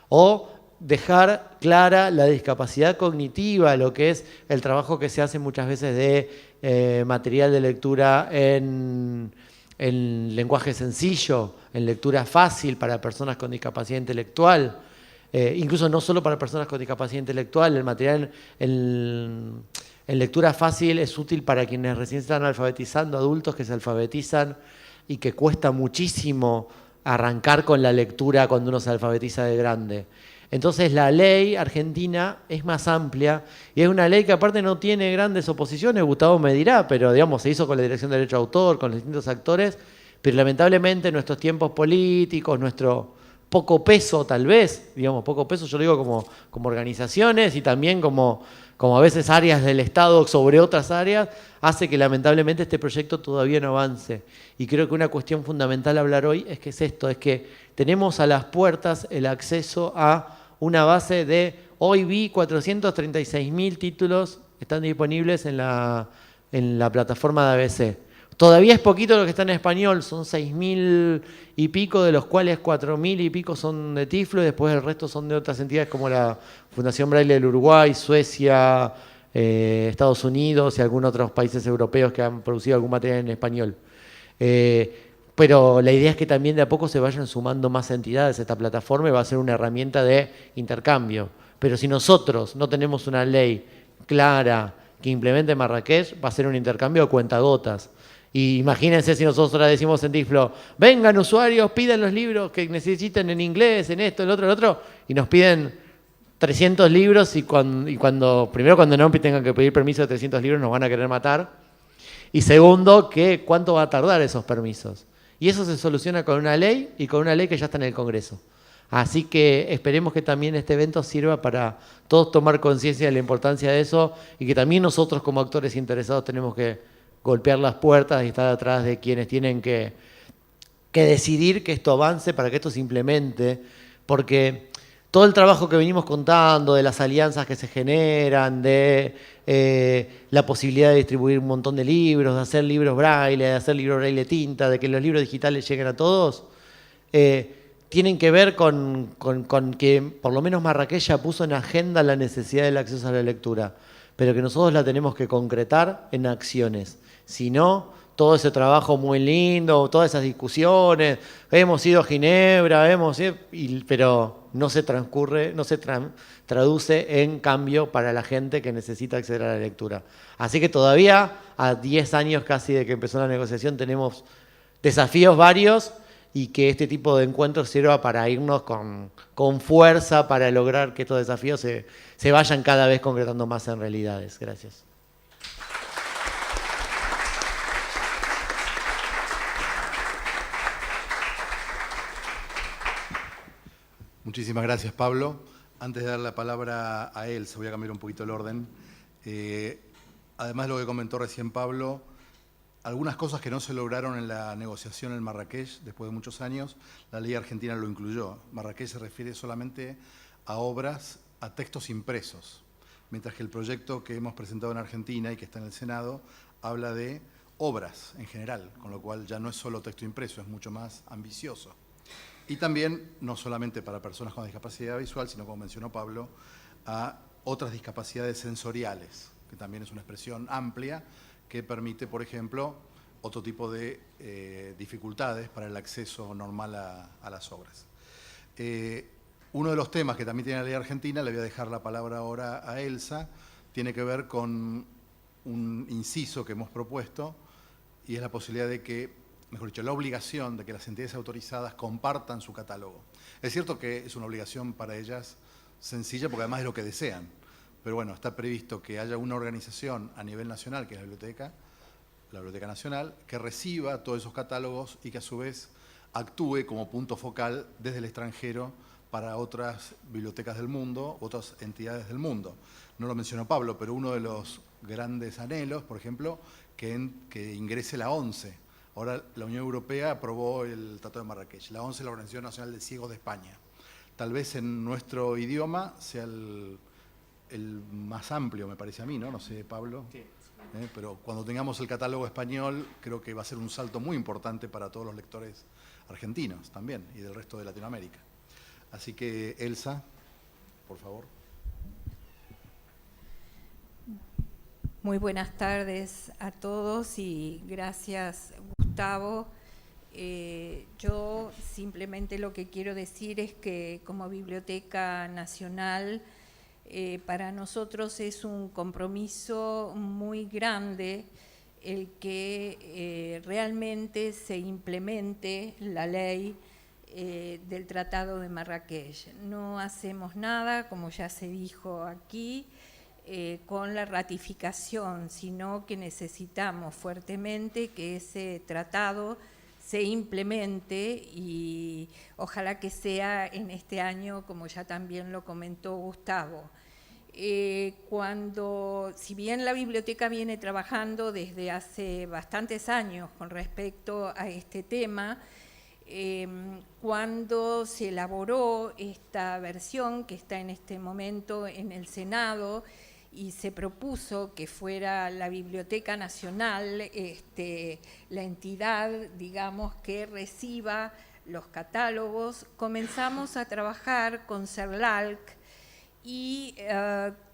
O dejar clara la discapacidad cognitiva, lo que es el trabajo que se hace muchas veces de material de lectura en lenguaje sencillo, en lectura fácil para personas con discapacidad intelectual. Incluso no solo para personas con discapacidad intelectual, el material en lectura fácil es útil para quienes recién se están alfabetizando, adultos que se alfabetizan y que cuesta muchísimo arrancar con la lectura cuando uno se alfabetiza de grande. Entonces la ley argentina es más amplia y es una ley que aparte no tiene grandes oposiciones, Gustavo me dirá, pero digamos se hizo con la Dirección de Derecho de Autor, con los distintos actores, pero lamentablemente nuestros tiempos políticos, nuestro poco peso tal vez, digamos poco peso, yo lo digo como organizaciones y también como a veces áreas del Estado sobre otras áreas, hace que lamentablemente este proyecto todavía no avance. Y creo que una cuestión fundamental a hablar hoy es que es esto, es que tenemos a las puertas el acceso a una base de, hoy vi 436.000 títulos están disponibles en la plataforma de ABC. Todavía es poquito lo que está en español, son 6.000 y pico, de los cuales 4.000 y pico son de Tiflo y después el resto son de otras entidades como la Fundación Braille del Uruguay, Suecia, Estados Unidos y algunos otros países europeos que han producido algún material en español. Pero la idea es que también de a poco se vayan sumando más entidades a esta plataforma y va a ser una herramienta de intercambio. Pero si nosotros no tenemos una ley clara que implemente Marrakech, va a ser un intercambio a cuentagotas. Y imagínense si nosotros ahora decimos en Tiflo, vengan usuarios, pidan los libros que necesiten en inglés, en esto, en el otro, y nos piden 300 libros y primero cuando no tengan que pedir permiso de 300 libros nos van a querer matar. Y segundo, que cuánto va a tardar esos permisos. Y eso se soluciona con una ley y con una ley que ya está en el Congreso. Así que esperemos que también este evento sirva para todos tomar conciencia de la importancia de eso y que también nosotros como actores interesados tenemos que golpear las puertas y estar atrás de quienes tienen que decidir que esto avance para que esto se implemente, porque todo el trabajo que venimos contando, de las alianzas que se generan, de la posibilidad de distribuir un montón de libros, de hacer libros braille, de hacer libros braille tinta, de que los libros digitales lleguen a todos, tienen que ver con que por lo menos Marrakech ya puso en agenda la necesidad del acceso a la lectura, pero que nosotros la tenemos que concretar en acciones. Si no, todo ese trabajo muy lindo, todas esas discusiones, hemos ido a Ginebra, pero no se traduce en cambio para la gente que necesita acceder a la lectura. Así que todavía, a 10 años casi de que empezó la negociación, tenemos desafíos varios y que este tipo de encuentros sirva para irnos con fuerza para lograr que estos desafíos se vayan cada vez concretando más en realidades. Gracias. Muchísimas gracias, Pablo. Antes de dar la palabra a Elsa, voy a cambiar un poquito el orden. Además de lo que comentó recién Pablo, algunas cosas que no se lograron en la negociación en Marrakech, después de muchos años, la ley argentina lo incluyó. Marrakech se refiere solamente a obras, a textos impresos, mientras que el proyecto que hemos presentado en Argentina y que está en el Senado habla de obras en general, con lo cual ya no es solo texto impreso, es mucho más ambicioso. Y también, no solamente para personas con discapacidad visual, sino, como mencionó Pablo, a otras discapacidades sensoriales, que también es una expresión amplia que permite, por ejemplo, otro tipo de dificultades para el acceso normal a las obras. Uno de los temas que también tiene la ley argentina, le voy a dejar la palabra ahora a Elsa, tiene que ver con un inciso que hemos propuesto y es la posibilidad de que, mejor dicho, la obligación de que las entidades autorizadas compartan su catálogo. Es cierto que es una obligación para ellas sencilla porque además es lo que desean, pero bueno, está previsto que haya una organización a nivel nacional, que es la Biblioteca Nacional, que reciba todos esos catálogos y que a su vez actúe como punto focal desde el extranjero para otras bibliotecas del mundo, otras entidades del mundo. No lo mencionó Pablo, pero uno de los grandes anhelos, por ejemplo, que ingrese la ONCE. Ahora la Unión Europea aprobó el Tratado de Marrakech. La ONCE es la Organización Nacional de Ciegos de España. Tal vez en nuestro idioma sea el más amplio, me parece a mí, ¿no? No sé, Pablo. Sí. Pero cuando tengamos el catálogo español, creo que va a ser un salto muy importante para todos los lectores argentinos también y del resto de Latinoamérica. Así que, Elsa, por favor. Muy buenas tardes a todos y gracias, Gustavo. Yo simplemente lo que quiero decir es que como Biblioteca Nacional, para nosotros es un compromiso muy grande el que realmente se implemente la ley del Tratado de Marrakech. No hacemos nada, como ya se dijo aquí, con la ratificación, sino que necesitamos fuertemente que ese tratado se implemente y ojalá que sea en este año, como ya también lo comentó Gustavo. Si bien la biblioteca viene trabajando desde hace bastantes años con respecto a este tema, cuando se elaboró esta versión que está en este momento en el Senado y se propuso que fuera la Biblioteca Nacional la entidad, digamos, que reciba los catálogos, comenzamos a trabajar con CERLALC y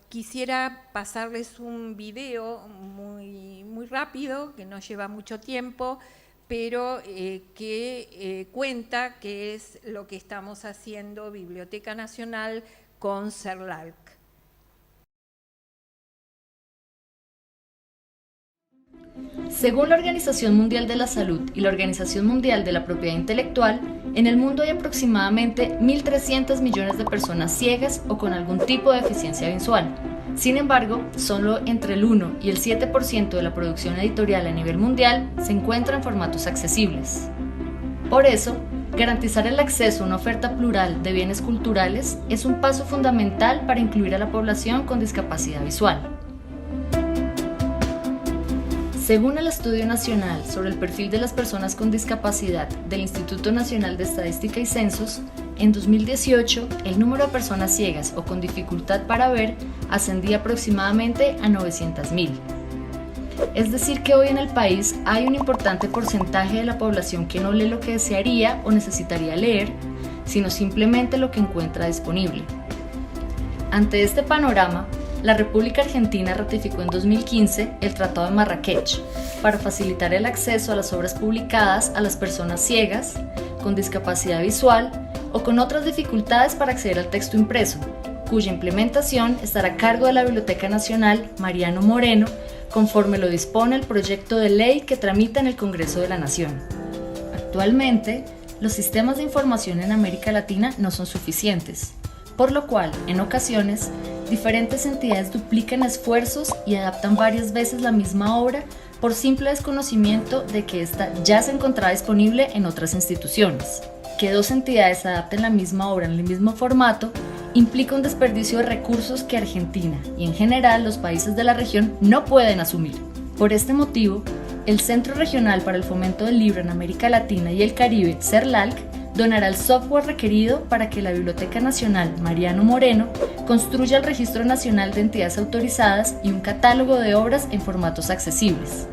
quisiera pasarles un video muy rápido, que no lleva mucho tiempo, pero que cuenta qué es lo que estamos haciendo Biblioteca Nacional con CERLALC. Según la Organización Mundial de la Salud y la Organización Mundial de la Propiedad Intelectual, en el mundo hay aproximadamente 1.300 millones de personas ciegas o con algún tipo de deficiencia visual. Sin embargo, solo entre el 1 y el 7% de la producción editorial a nivel mundial se encuentra en formatos accesibles. Por eso, garantizar el acceso a una oferta plural de bienes culturales es un paso fundamental para incluir a la población con discapacidad visual. Según el Estudio Nacional sobre el perfil de las personas con discapacidad del Instituto Nacional de Estadística y Censos, en 2018 el número de personas ciegas o con dificultad para ver ascendía aproximadamente a 900.000. Es decir que hoy en el país hay un importante porcentaje de la población que no lee lo que desearía o necesitaría leer, sino simplemente lo que encuentra disponible. Ante este panorama, la República Argentina ratificó en 2015 el Tratado de Marrakech para facilitar el acceso a las obras publicadas a las personas ciegas, con discapacidad visual o con otras dificultades para acceder al texto impreso, cuya implementación estará a cargo de la Biblioteca Nacional Mariano Moreno, conforme lo dispone el proyecto de ley que tramita en el Congreso de la Nación. Actualmente, los sistemas de información en América Latina no son suficientes, por lo cual, en ocasiones, diferentes entidades duplican esfuerzos y adaptan varias veces la misma obra por simple desconocimiento de que ésta ya se encontraba disponible en otras instituciones. Que dos entidades adapten la misma obra en el mismo formato implica un desperdicio de recursos que Argentina y en general los países de la región no pueden asumir. Por este motivo, el Centro Regional para el Fomento del Libro en América Latina y el Caribe, CERLALC, donará el software requerido para que la Biblioteca Nacional Mariano Moreno construya el Registro Nacional de Entidades Autorizadas y un catálogo de obras en formatos accesibles.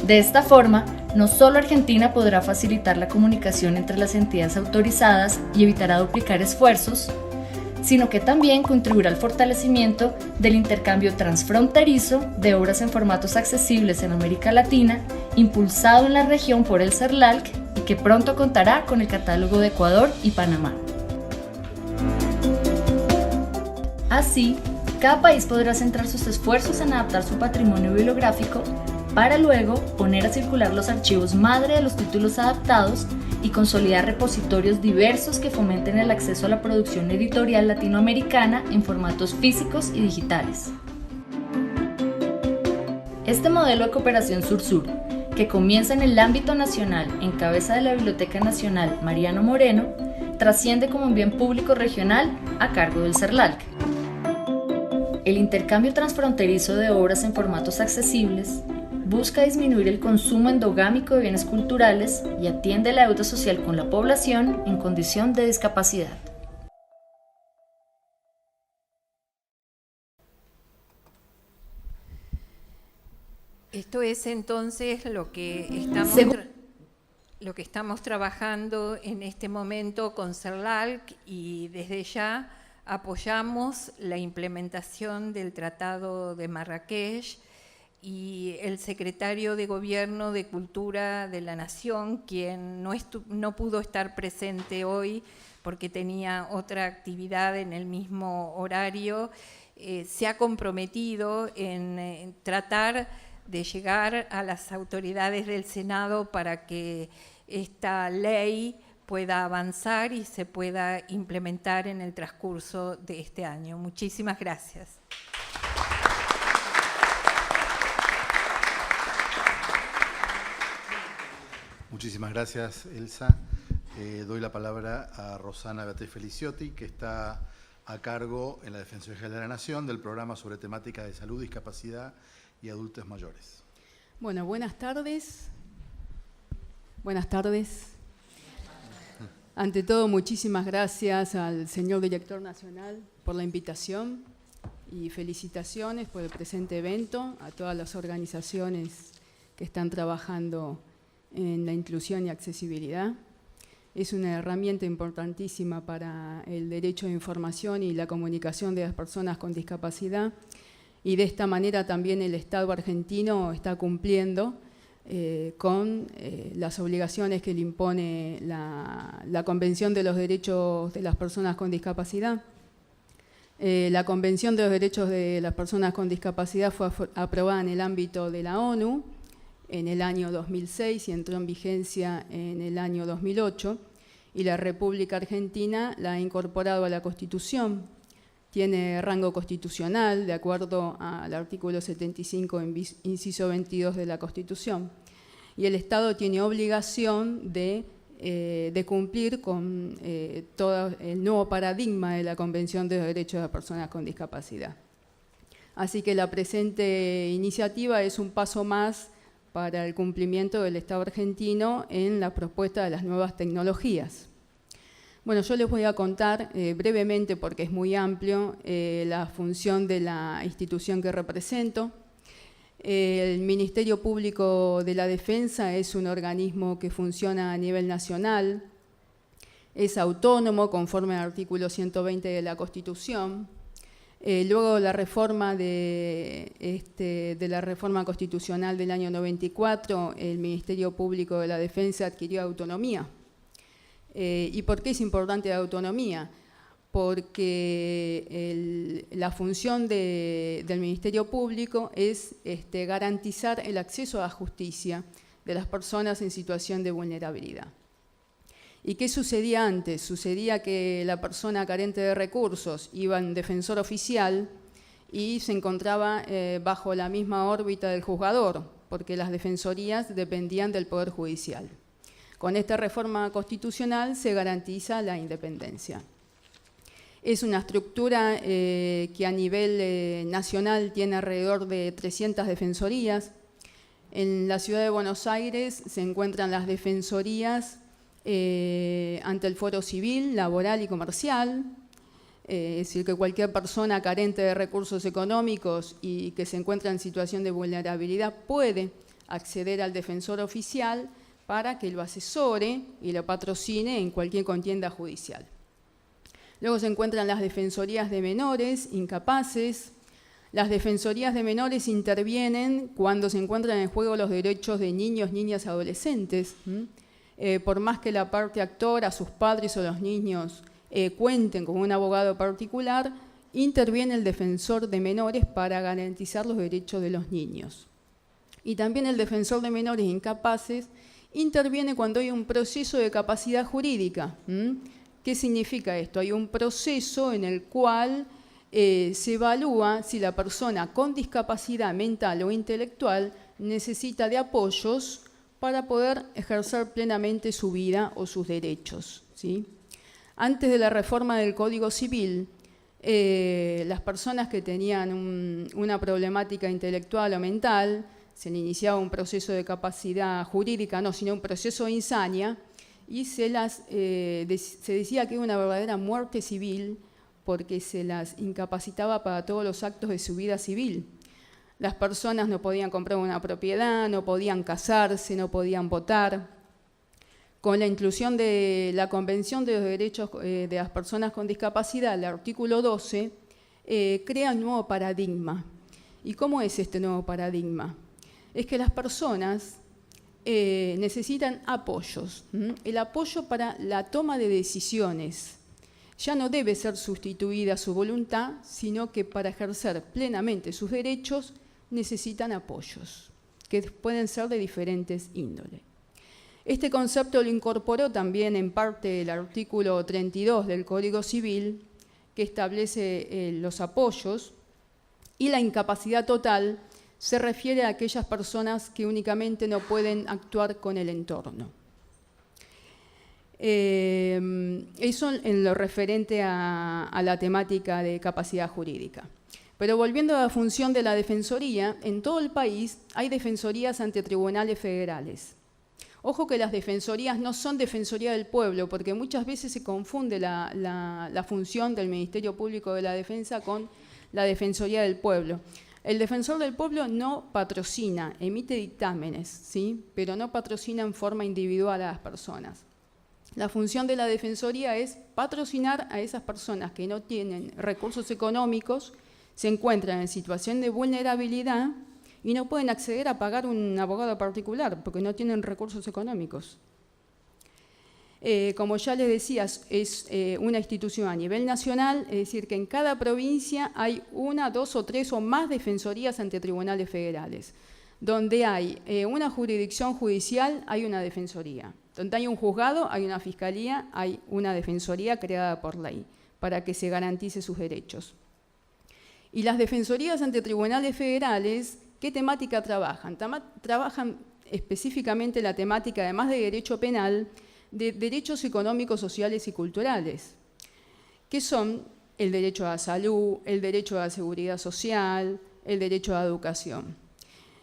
De esta forma, no solo Argentina podrá facilitar la comunicación entre las entidades autorizadas y evitará duplicar esfuerzos, sino que también contribuirá al fortalecimiento del intercambio transfronterizo de obras en formatos accesibles en América Latina, impulsado en la región por el CERLALC y que pronto contará con el catálogo de Ecuador y Panamá. Así, cada país podrá centrar sus esfuerzos en adaptar su patrimonio bibliográfico para luego poner a circular los archivos madre de los títulos adaptados y consolidar repositorios diversos que fomenten el acceso a la producción editorial latinoamericana en formatos físicos y digitales. Este modelo de cooperación sur-sur, que comienza en el ámbito nacional en cabeza de la Biblioteca Nacional Mariano Moreno, trasciende como un bien público regional a cargo del CERLALC. El intercambio transfronterizo de obras en formatos accesibles busca disminuir el consumo endogámico de bienes culturales y atiende la deuda social con la población en condición de discapacidad. Esto es entonces lo que estamos trabajando en este momento con CERLALC, y desde ya apoyamos la implementación del Tratado de Marrakech, y el secretario de Gobierno de Cultura de la Nación, quien no pudo estar presente hoy porque tenía otra actividad en el mismo horario, se ha comprometido en tratar de llegar a las autoridades del Senado para que esta ley pueda avanzar y se pueda implementar en el transcurso de este año. Muchísimas gracias. Muchísimas gracias, Elsa. Doy la palabra a Rosana Beatriz Feliciotti, que está a cargo en la Defensoría General de la Nación del programa sobre temática de salud, discapacidad y adultos mayores. Bueno, buenas tardes. Buenas tardes. Ante todo, muchísimas gracias al señor Director Nacional por la invitación y felicitaciones por el presente evento, a todas las organizaciones que están trabajando en la inclusión y accesibilidad. Es una herramienta importantísima para el derecho de información y la comunicación de las personas con discapacidad, y de esta manera también el Estado argentino está cumpliendo con las obligaciones que le impone la Convención de los Derechos de las Personas con Discapacidad. La Convención de los Derechos de las Personas con Discapacidad fue aprobada en el ámbito de la ONU en el año 2006 y entró en vigencia en el año 2008, y la República Argentina la ha incorporado a la Constitución. Tiene rango constitucional de acuerdo al artículo 75, inciso 22 de la Constitución, y el Estado tiene obligación de cumplir con todo el nuevo paradigma de la Convención de los Derechos de las Personas con Discapacidad. Así que la presente iniciativa es un paso más para el cumplimiento del Estado argentino en la propuesta de las nuevas tecnologías. Bueno, yo les voy a contar brevemente, porque es muy amplio, la función de la institución que represento. El Ministerio Público de la Defensa es un organismo que funciona a nivel nacional, es autónomo conforme al artículo 120 de la Constitución. Luego la reforma de la reforma constitucional del año 94, el Ministerio Público de la Defensa adquirió autonomía. ¿Y por qué es importante la autonomía? Porque la función del Ministerio Público es garantizar el acceso a la justicia de las personas en situación de vulnerabilidad. ¿Y qué sucedía antes? Sucedía que la persona carente de recursos iba en defensor oficial y se encontraba bajo la misma órbita del juzgador, porque las defensorías dependían del Poder Judicial. Con esta reforma constitucional se garantiza la independencia. Es una estructura que a nivel nacional tiene alrededor de 300 defensorías. En la ciudad de Buenos Aires se encuentran las defensorías ante el Foro Civil, Laboral y Comercial, es decir, que cualquier persona carente de recursos económicos y que se encuentra en situación de vulnerabilidad puede acceder al defensor oficial para que lo asesore y lo patrocine en cualquier contienda judicial. Luego se encuentran las defensorías de menores incapaces. Las defensorías de menores intervienen cuando se encuentran en juego los derechos de niños, niñas y adolescentes. Por más que la parte actora, sus padres o los niños cuenten con un abogado particular, interviene el defensor de menores para garantizar los derechos de los niños. Y también el defensor de menores incapaces interviene cuando hay un proceso de capacidad jurídica. ¿Qué significa esto? Hay un proceso en el cual se evalúa si la persona con discapacidad mental o intelectual necesita de apoyos para poder ejercer plenamente su vida o sus derechos, ¿sí? Antes de la reforma del Código Civil, las personas que tenían una problemática intelectual o mental, se le iniciaba un proceso de capacidad jurídica, no, sino un proceso de insania, y se decía que era una verdadera muerte civil porque se las incapacitaba para todos los actos de su vida civil. Las personas no podían comprar una propiedad, no podían casarse, no podían votar. Con la inclusión de la Convención de los Derechos de las Personas con Discapacidad, el artículo 12, crea un nuevo paradigma. ¿Y cómo es este nuevo paradigma? Es que las personas necesitan apoyos. El apoyo para la toma de decisiones ya no debe ser sustituida su voluntad, sino que para ejercer plenamente sus derechos necesitan apoyos, que pueden ser de diferentes índoles. Este concepto lo incorporó también en parte el artículo 32 del Código Civil, que establece los apoyos, y la incapacidad total se refiere a aquellas personas que únicamente no pueden actuar con el entorno. Eso en lo referente a la temática de capacidad jurídica. Pero volviendo a la función de la Defensoría, en todo el país hay defensorías ante tribunales federales. Ojo que las defensorías no son Defensoría del Pueblo, porque muchas veces se confunde la función del Ministerio Público de la Defensa con la Defensoría del Pueblo. El Defensor del Pueblo no patrocina, emite dictámenes, ¿sí? Pero no patrocina en forma individual a las personas. La función de la Defensoría es patrocinar a esas personas que no tienen recursos económicos, se encuentran en situación de vulnerabilidad y no pueden acceder a pagar un abogado particular porque no tienen recursos económicos. Como ya les decía, es una institución a nivel nacional, es decir, que en cada provincia hay 1, 2 o 3 o más defensorías ante tribunales federales. Donde hay una jurisdicción judicial, hay una defensoría. Donde hay un juzgado, hay una fiscalía, hay una defensoría creada por ley para que se garantice sus derechos. Y las defensorías ante tribunales federales, ¿qué temática trabajan? Trabajan específicamente la temática, además de derecho penal, de derechos económicos, sociales y culturales, que son el derecho a la salud, el derecho a la seguridad social, el derecho a la educación.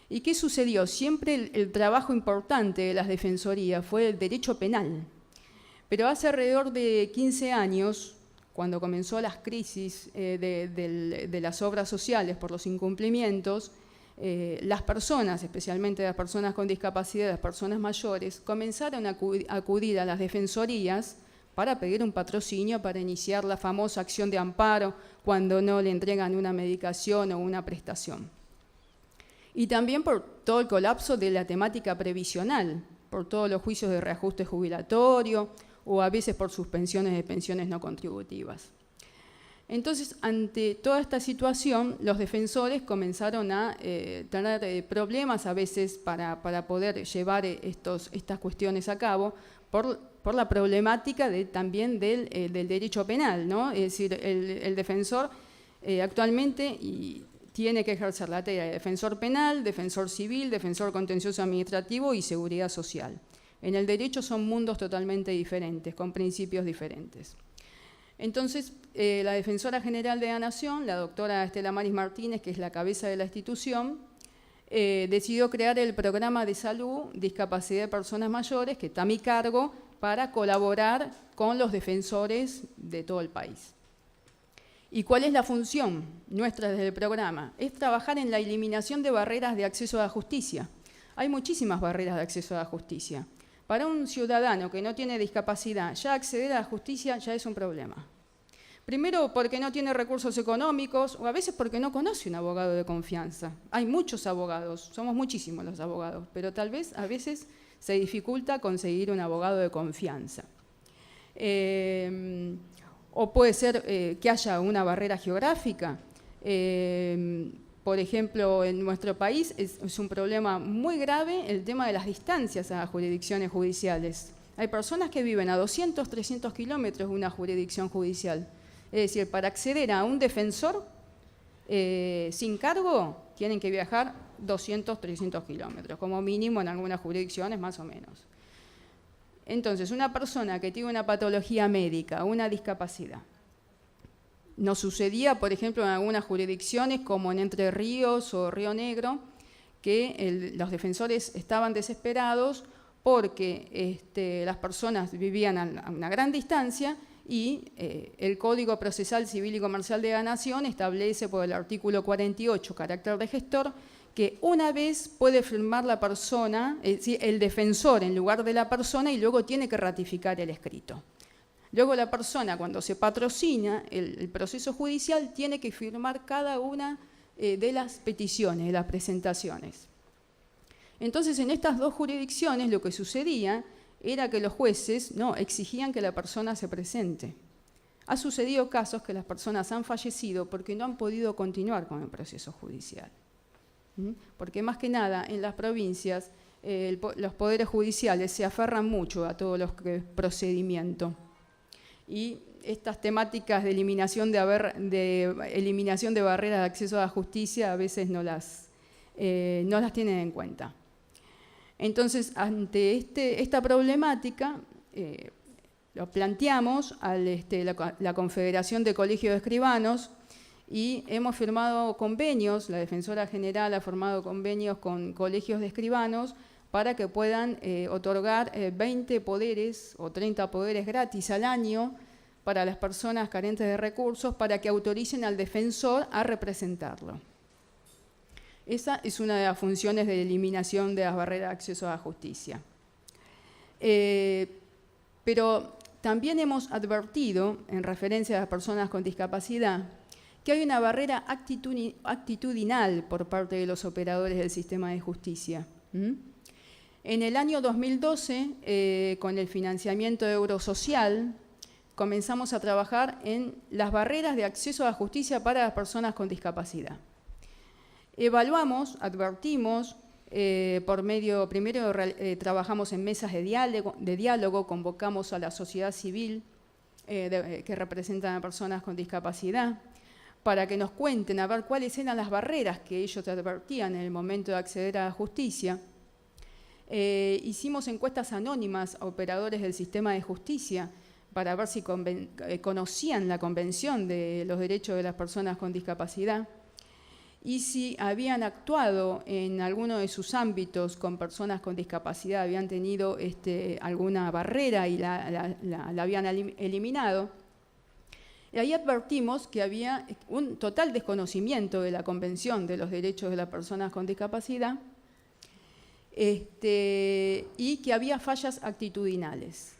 ¿Y qué sucedió? Siempre el trabajo importante de las defensorías fue el derecho penal. Pero hace alrededor de 15 años, cuando comenzó las crisis de las obras sociales por los incumplimientos, las personas, especialmente las personas con discapacidad, las personas mayores, comenzaron a acudir a las defensorías para pedir un patrocinio para iniciar la famosa acción de amparo cuando no le entregan una medicación o una prestación. Y también por todo el colapso de la temática previsional, por todos los juicios de reajuste jubilatorio o a veces por suspensiones de pensiones no contributivas. Entonces, ante toda esta situación, los defensores comenzaron a tener problemas a veces para poder llevar estas cuestiones a cabo por la problemática también del derecho penal, ¿no? Es decir, el defensor actualmente tiene que ejercer la tarea de defensor penal, defensor civil, defensor contencioso administrativo y seguridad social. En el derecho son mundos totalmente diferentes, con principios diferentes. Entonces, la Defensora General de la Nación, la doctora Estela Maris Martínez, que es la cabeza de la institución, decidió crear el programa de salud, discapacidad de personas mayores, que está a mi cargo, para colaborar con los defensores de todo el país. ¿Y cuál es la función nuestra desde el programa? Es trabajar en la eliminación de barreras de acceso a la justicia. Hay muchísimas barreras de acceso a la justicia. Para un ciudadano que no tiene discapacidad, ya acceder a la justicia ya es un problema. Primero porque no tiene recursos económicos o a veces porque no conoce un abogado de confianza. Hay muchos abogados, somos muchísimos los abogados, pero tal vez a veces se dificulta conseguir un abogado de confianza. O puede ser que haya una barrera geográfica. por ejemplo, en nuestro país es un problema muy grave el tema de las distancias a las jurisdicciones judiciales. Hay personas que viven a 200, 300 kilómetros de una jurisdicción judicial. Es decir, para acceder a un defensor sin cargo, tienen que viajar 200, 300 kilómetros, como mínimo en algunas jurisdicciones más o menos. Entonces, una persona que tiene una patología médica, una discapacidad, nos sucedía, por ejemplo, en algunas jurisdicciones como en Entre Ríos o Río Negro, que los defensores estaban desesperados porque las personas vivían a una gran distancia y el Código Procesal Civil y Comercial de la Nación establece por el artículo 48, carácter de gestor, que una vez puede firmar la persona, es decir, el defensor en lugar de la persona y luego tiene que ratificar el escrito. Luego la persona, cuando se patrocina el proceso judicial, tiene que firmar cada una de las peticiones, de las presentaciones. Entonces, en estas dos jurisdicciones lo que sucedía era que los jueces exigían que la persona se presente. Ha sucedido casos que las personas han fallecido porque no han podido continuar con el proceso judicial. Porque más que nada en las provincias los poderes judiciales se aferran mucho a todo lo que es procedimiento. Y estas temáticas de eliminación de barreras de acceso a la justicia a veces no las tienen en cuenta. Entonces, ante esta problemática, lo planteamos a la Confederación de Colegios de Escribanos y hemos firmado convenios, la Defensora General ha firmado convenios con colegios de escribanos para que puedan otorgar 20 poderes o 30 poderes gratis al año para las personas carentes de recursos para que autoricen al defensor a representarlo. Esa es una de las funciones de eliminación de las barreras de acceso a la justicia. Pero también hemos advertido, en referencia a las personas con discapacidad, que hay una barrera actitudinal por parte de los operadores del sistema de justicia. En el año 2012, con el financiamiento de Eurosocial, comenzamos a trabajar en las barreras de acceso a la justicia para las personas con discapacidad. Evaluamos, advertimos, primero trabajamos en mesas de diálogo, convocamos a la sociedad civil que representan a personas con discapacidad, para que nos cuenten a ver cuáles eran las barreras que ellos advertían en el momento de acceder a la justicia. Hicimos encuestas anónimas a operadores del sistema de justicia para ver si conocían la Convención de los Derechos de las Personas con Discapacidad y si habían actuado en alguno de sus ámbitos con personas con discapacidad, habían tenido alguna barrera y la habían eliminado. Y ahí advertimos que había un total desconocimiento de la Convención de los Derechos de las Personas con Discapacidad y que había fallas actitudinales.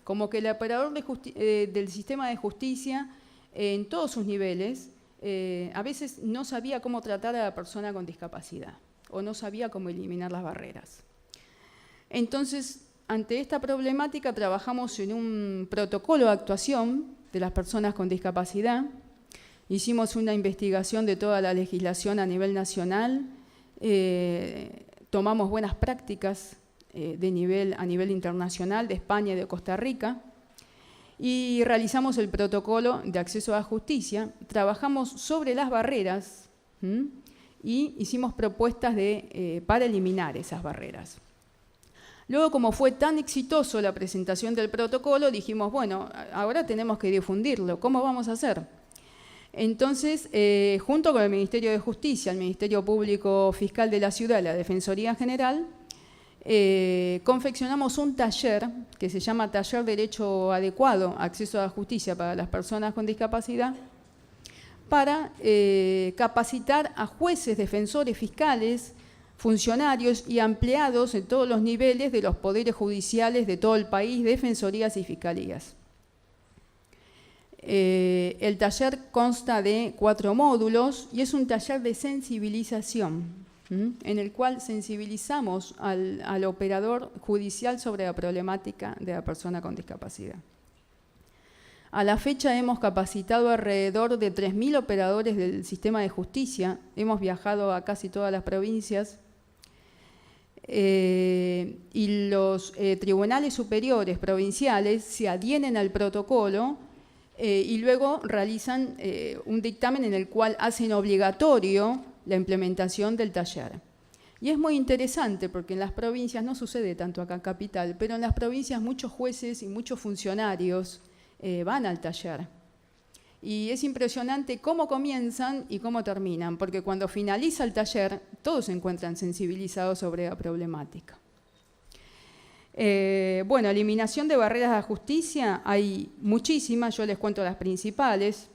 Como que el operador del sistema de justicia en todos sus niveles a veces no sabía cómo tratar a la persona con discapacidad o no sabía cómo eliminar las barreras. Entonces, ante esta problemática trabajamos en un protocolo de actuación de las personas con discapacidad. Hicimos una investigación de toda la legislación a nivel nacional, tomamos buenas prácticas a nivel internacional de España y de Costa Rica y realizamos el protocolo de acceso a la justicia, trabajamos sobre las barreras y hicimos propuestas para eliminar esas barreras. Luego, como fue tan exitoso la presentación del protocolo, dijimos, bueno, ahora tenemos que difundirlo, ¿cómo vamos a hacer? Entonces, junto con el Ministerio de Justicia, el Ministerio Público Fiscal de la Ciudad y la Defensoría General, confeccionamos un taller que se llama Taller Derecho Adecuado, Acceso a la Justicia para las Personas con Discapacidad, para capacitar a jueces, defensores, fiscales, funcionarios y empleados en todos los niveles de los poderes judiciales de todo el país, defensorías y fiscalías. El taller consta de 4 módulos y es un taller de sensibilización, en el cual sensibilizamos al operador judicial sobre la problemática de la persona con discapacidad. A la fecha hemos capacitado alrededor de 3.000 operadores del sistema de justicia, hemos viajado a casi todas las provincias, y los tribunales superiores provinciales se adhieren al protocolo y luego realizan un dictamen en el cual hacen obligatorio la implementación del taller. Y es muy interesante porque en las provincias, no sucede tanto acá en Capital, pero en las provincias muchos jueces y muchos funcionarios van al taller. Y es impresionante cómo comienzan y cómo terminan, porque cuando finaliza el taller, todos se encuentran sensibilizados sobre la problemática. Bueno, eliminación de barreras a la justicia, hay muchísimas, yo les cuento las principales.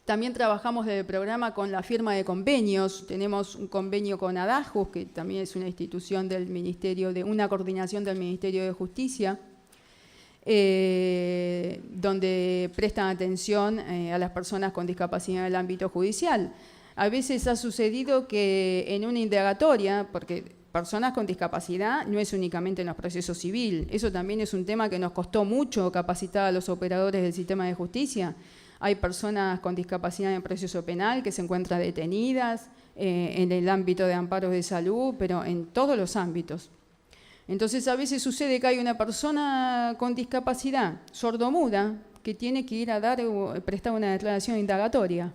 También trabajamos desde el programa con la firma de convenios, tenemos un convenio con ADAJUS, que también es una institución del Ministerio, una coordinación del Ministerio de Justicia, donde prestan atención a las personas con discapacidad en el ámbito judicial. A veces ha sucedido que en una indagatoria, porque personas con discapacidad no es únicamente en los procesos civiles, eso también es un tema que nos costó mucho capacitar a los operadores del sistema de justicia. Hay personas con discapacidad en el proceso penal que se encuentran detenidas, en el ámbito de amparos de salud, pero en todos los ámbitos. Entonces, a veces sucede que hay una persona con discapacidad sordomuda que tiene que ir a prestar una declaración indagatoria.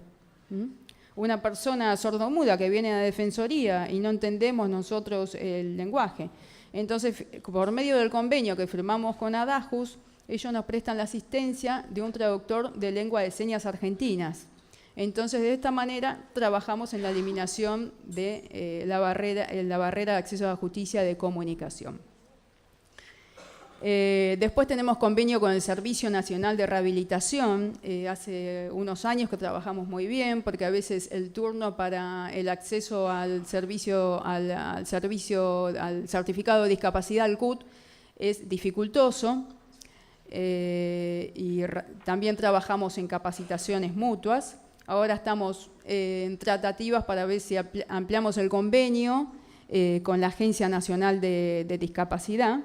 Una persona sordomuda que viene a la defensoría y no entendemos nosotros el lenguaje. Entonces, por medio del convenio que firmamos con ADAJUS, ellos nos prestan la asistencia de un traductor de lengua de señas argentinas. Entonces, de esta manera, trabajamos en la eliminación de la barrera de acceso a la justicia de comunicación. Después tenemos convenio con el Servicio Nacional de Rehabilitación. Hace unos años que trabajamos muy bien, porque a veces el turno para el acceso al certificado de discapacidad, al CUT, es dificultoso. Y también trabajamos en capacitaciones mutuas. Ahora estamos en tratativas para ver si ampliamos el convenio con la Agencia Nacional de Discapacidad,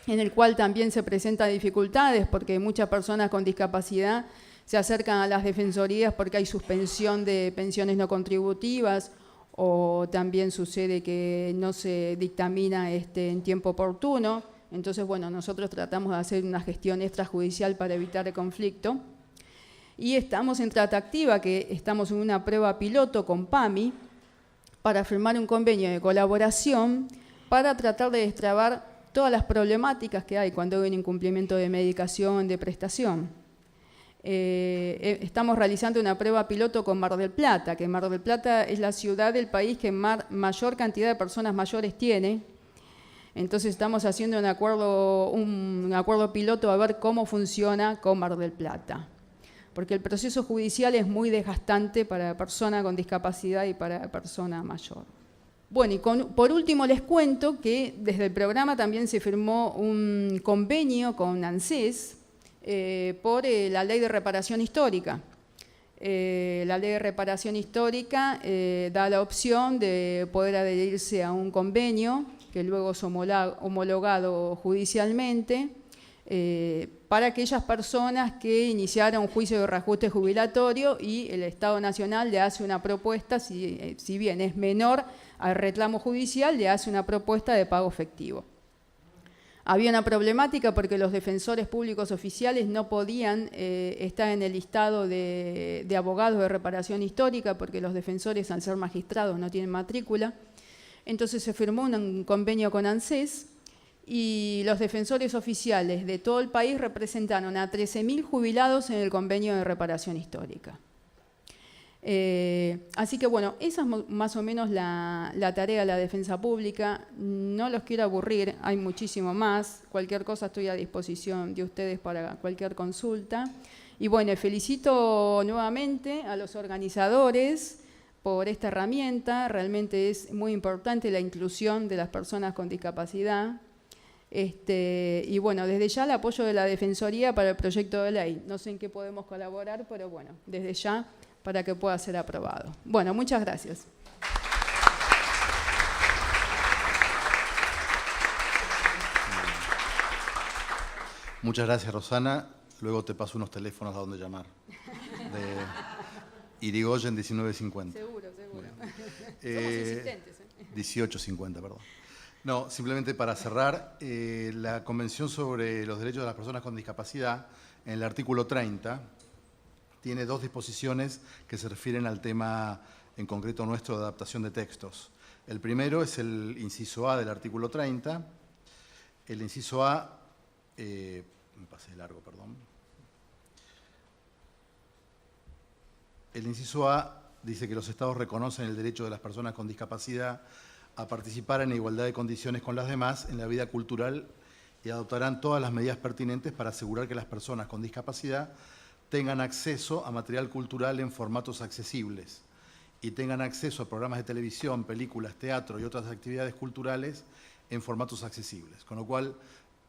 en el cual también se presentan dificultades porque muchas personas con discapacidad se acercan a las defensorías porque hay suspensión de pensiones no contributivas, o también sucede que no se dictamina en tiempo oportuno. Entonces, bueno, nosotros tratamos de hacer una gestión extrajudicial para evitar el conflicto. Y estamos en tratativa, que estamos en una prueba piloto con PAMI para firmar un convenio de colaboración para tratar de destrabar todas las problemáticas que hay cuando hay un incumplimiento de medicación, de prestación. Estamos realizando una prueba piloto con Mar del Plata, que Mar del Plata es la ciudad del país que mayor cantidad de personas mayores tiene. Entonces estamos haciendo un acuerdo piloto a ver cómo funciona con Mar del Plata. Porque el proceso judicial es muy desgastante para la persona con discapacidad y para la persona mayor. Bueno, y por último les cuento que desde el programa también se firmó un convenio con ANSES por la Ley de Reparación Histórica. La Ley de Reparación Histórica da la opción de poder adherirse a un convenio que luego es homologado judicialmente, para aquellas personas que iniciaron un juicio de reajuste jubilatorio y el Estado Nacional le hace una propuesta, si bien es menor al reclamo judicial, le hace una propuesta de pago efectivo. Había una problemática porque los defensores públicos oficiales no podían estar en el listado de abogados de reparación histórica porque los defensores, al ser magistrados, no tienen matrícula. Entonces se firmó un convenio con ANSES y los defensores oficiales de todo el país representaron a 13.000 jubilados en el convenio de reparación histórica. Así que bueno, esa es más o menos la tarea de la defensa pública. No los quiero aburrir, hay muchísimo más. Cualquier cosa estoy a disposición de ustedes para cualquier consulta. Y bueno, felicito nuevamente a los organizadores por esta herramienta. Realmente es muy importante la inclusión de las personas con discapacidad. Y bueno, desde ya el apoyo de la Defensoría para el proyecto de ley. No sé en qué podemos colaborar, pero bueno, desde ya para que pueda ser aprobado. Bueno, muchas gracias. Muchas gracias, Rosana. luego te paso unos teléfonos a donde llamar. De Irigoyen 1950. Seguro, seguro. Somos Eh, insistentes. 1850, perdón. No, simplemente para cerrar, la Convención sobre los Derechos de las Personas con Discapacidad, en el artículo 30, tiene dos disposiciones que se refieren al tema en concreto nuestro de adaptación de textos. El primero es el inciso A del artículo 30. El inciso A, me pasé de largo, perdón. El inciso A dice que los Estados reconocen el derecho de las personas con discapacidad a participar en igualdad de condiciones con las demás en la vida cultural y adoptarán todas las medidas pertinentes para asegurar que las personas con discapacidad tengan acceso a material cultural en formatos accesibles y tengan acceso a programas de televisión, películas, teatro y otras actividades culturales en formatos accesibles. Con lo cual,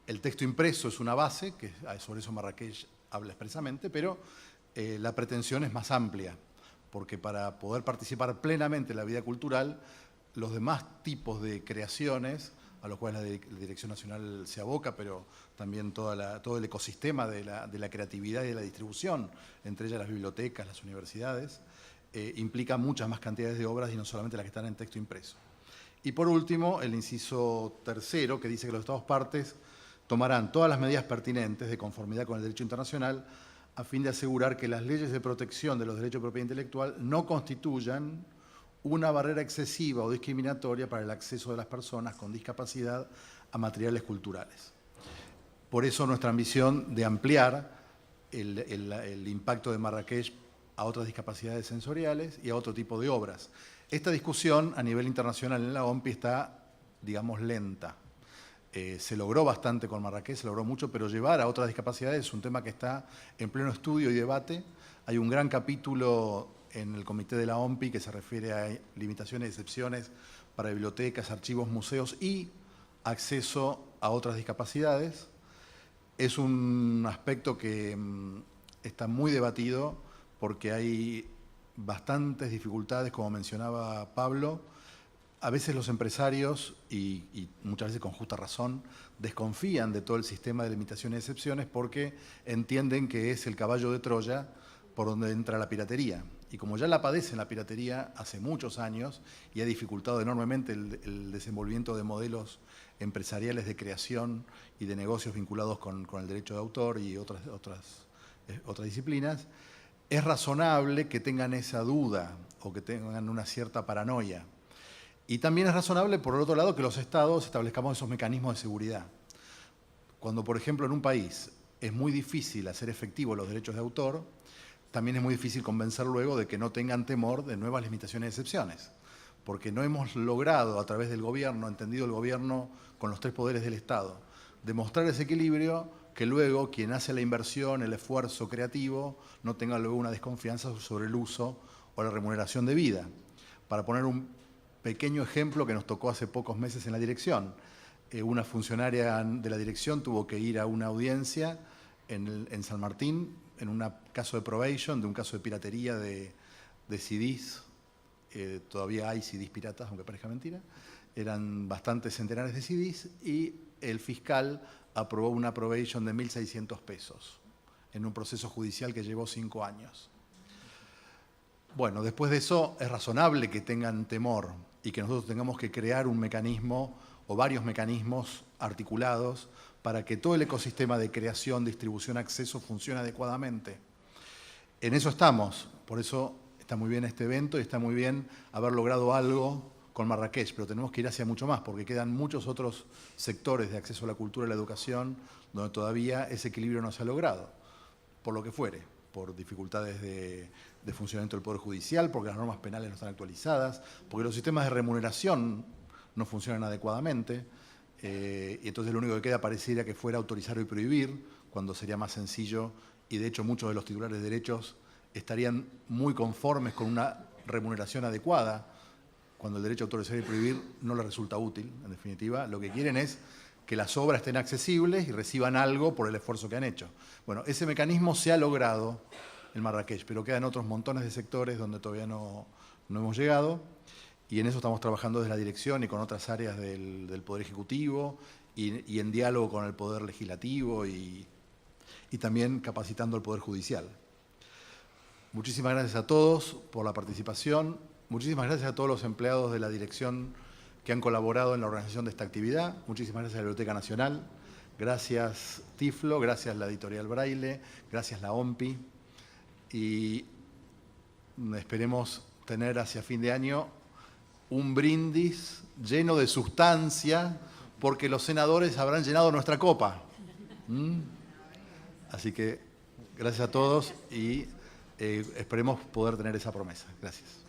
el texto impreso es una base, que sobre eso Marrakech habla expresamente, pero la pretensión es más amplia, porque para poder participar plenamente en la vida cultural, los demás tipos de creaciones, a los cuales la Dirección Nacional se aboca, pero también todo el ecosistema de la creatividad y de la distribución, entre ellas las bibliotecas, las universidades, implica muchas más cantidades de obras y no solamente las que están en texto impreso. Y por último, el inciso tercero, que dice que los Estados partes tomarán todas las medidas pertinentes de conformidad con el derecho internacional a fin de asegurar que las leyes de protección de los derechos de propiedad intelectual no constituyan una barrera excesiva o discriminatoria para el acceso de las personas con discapacidad a materiales culturales. Por eso nuestra ambición de ampliar el impacto de Marrakech a otras discapacidades sensoriales y a otro tipo de obras. Esta discusión a nivel internacional en la OMPI está, digamos, lenta. Se logró bastante con Marrakech, se logró mucho, pero llevar a otras discapacidades es un tema que está en pleno estudio y debate. Hay un gran capítulo en el comité de la OMPI que se refiere a limitaciones y excepciones para bibliotecas, archivos, museos y acceso a otras discapacidades. Es un aspecto que está muy debatido porque hay bastantes dificultades, como mencionaba Pablo. A veces los empresarios, y muchas veces con justa razón, desconfían de todo el sistema de limitaciones y excepciones porque entienden que es el caballo de Troya por donde entra la piratería. Y como ya la padecen la piratería hace muchos años y ha dificultado enormemente el desenvolvimiento de modelos empresariales de creación y de negocios vinculados con el derecho de autor y otras disciplinas, es razonable que tengan esa duda o que tengan una cierta paranoia. Y también es razonable, por el otro lado, que los Estados establezcamos esos mecanismos de seguridad. Cuando, por ejemplo, en un país es muy difícil hacer efectivos los derechos de autor, también es muy difícil convencer luego de que no tengan temor de nuevas limitaciones y excepciones, porque no hemos logrado a través del gobierno, entendido el gobierno con los tres poderes del Estado, demostrar ese equilibrio que luego quien hace la inversión, el esfuerzo creativo, no tenga luego una desconfianza sobre el uso o la remuneración debida. Para poner un pequeño ejemplo que nos tocó hace pocos meses en la dirección, una funcionaria de la dirección tuvo que ir a una audiencia en San Martín, en un caso de probation, de un caso de piratería de CDs. Todavía hay CDs piratas, aunque parezca mentira. Eran bastantes centenares de CDs y el fiscal aprobó una probation de 1.600 pesos en un proceso judicial que llevó 5 años. Bueno, después de eso es razonable que tengan temor y que nosotros tengamos que crear un mecanismo o varios mecanismos articulados para que todo el ecosistema de creación, distribución, acceso funcione adecuadamente. En eso estamos, por eso está muy bien este evento y está muy bien haber logrado algo con Marrakech, pero tenemos que ir hacia mucho más porque quedan muchos otros sectores de acceso a la cultura y la educación donde todavía ese equilibrio no se ha logrado, por lo que fuere, por dificultades de funcionamiento del Poder Judicial, porque las normas penales no están actualizadas, porque los sistemas de remuneración no funcionan adecuadamente, y entonces lo único que queda pareciera que fuera autorizar y prohibir, cuando sería más sencillo, y de hecho muchos de los titulares de derechos estarían muy conformes con una remuneración adecuada, cuando el derecho a autorizar y prohibir no les resulta útil, en definitiva. Lo que quieren es que las obras estén accesibles y reciban algo por el esfuerzo que han hecho. Bueno, ese mecanismo se ha logrado en Marrakech, pero quedan otros montones de sectores donde todavía no hemos llegado, y en eso estamos trabajando desde la dirección y con otras áreas del Poder Ejecutivo y en diálogo con el Poder Legislativo y y también capacitando al Poder Judicial. Muchísimas gracias a todos por la participación. Muchísimas gracias a todos los empleados de la dirección que han colaborado en la organización de esta actividad. Muchísimas gracias a la Biblioteca Nacional. Gracias Tiflo, gracias la Editorial Braille, gracias la OMPI. Y esperemos tener hacia fin de año un brindis lleno de sustancia, porque los senadores habrán llenado nuestra copa. Así que gracias a todos y esperemos poder tener esa promesa. Gracias.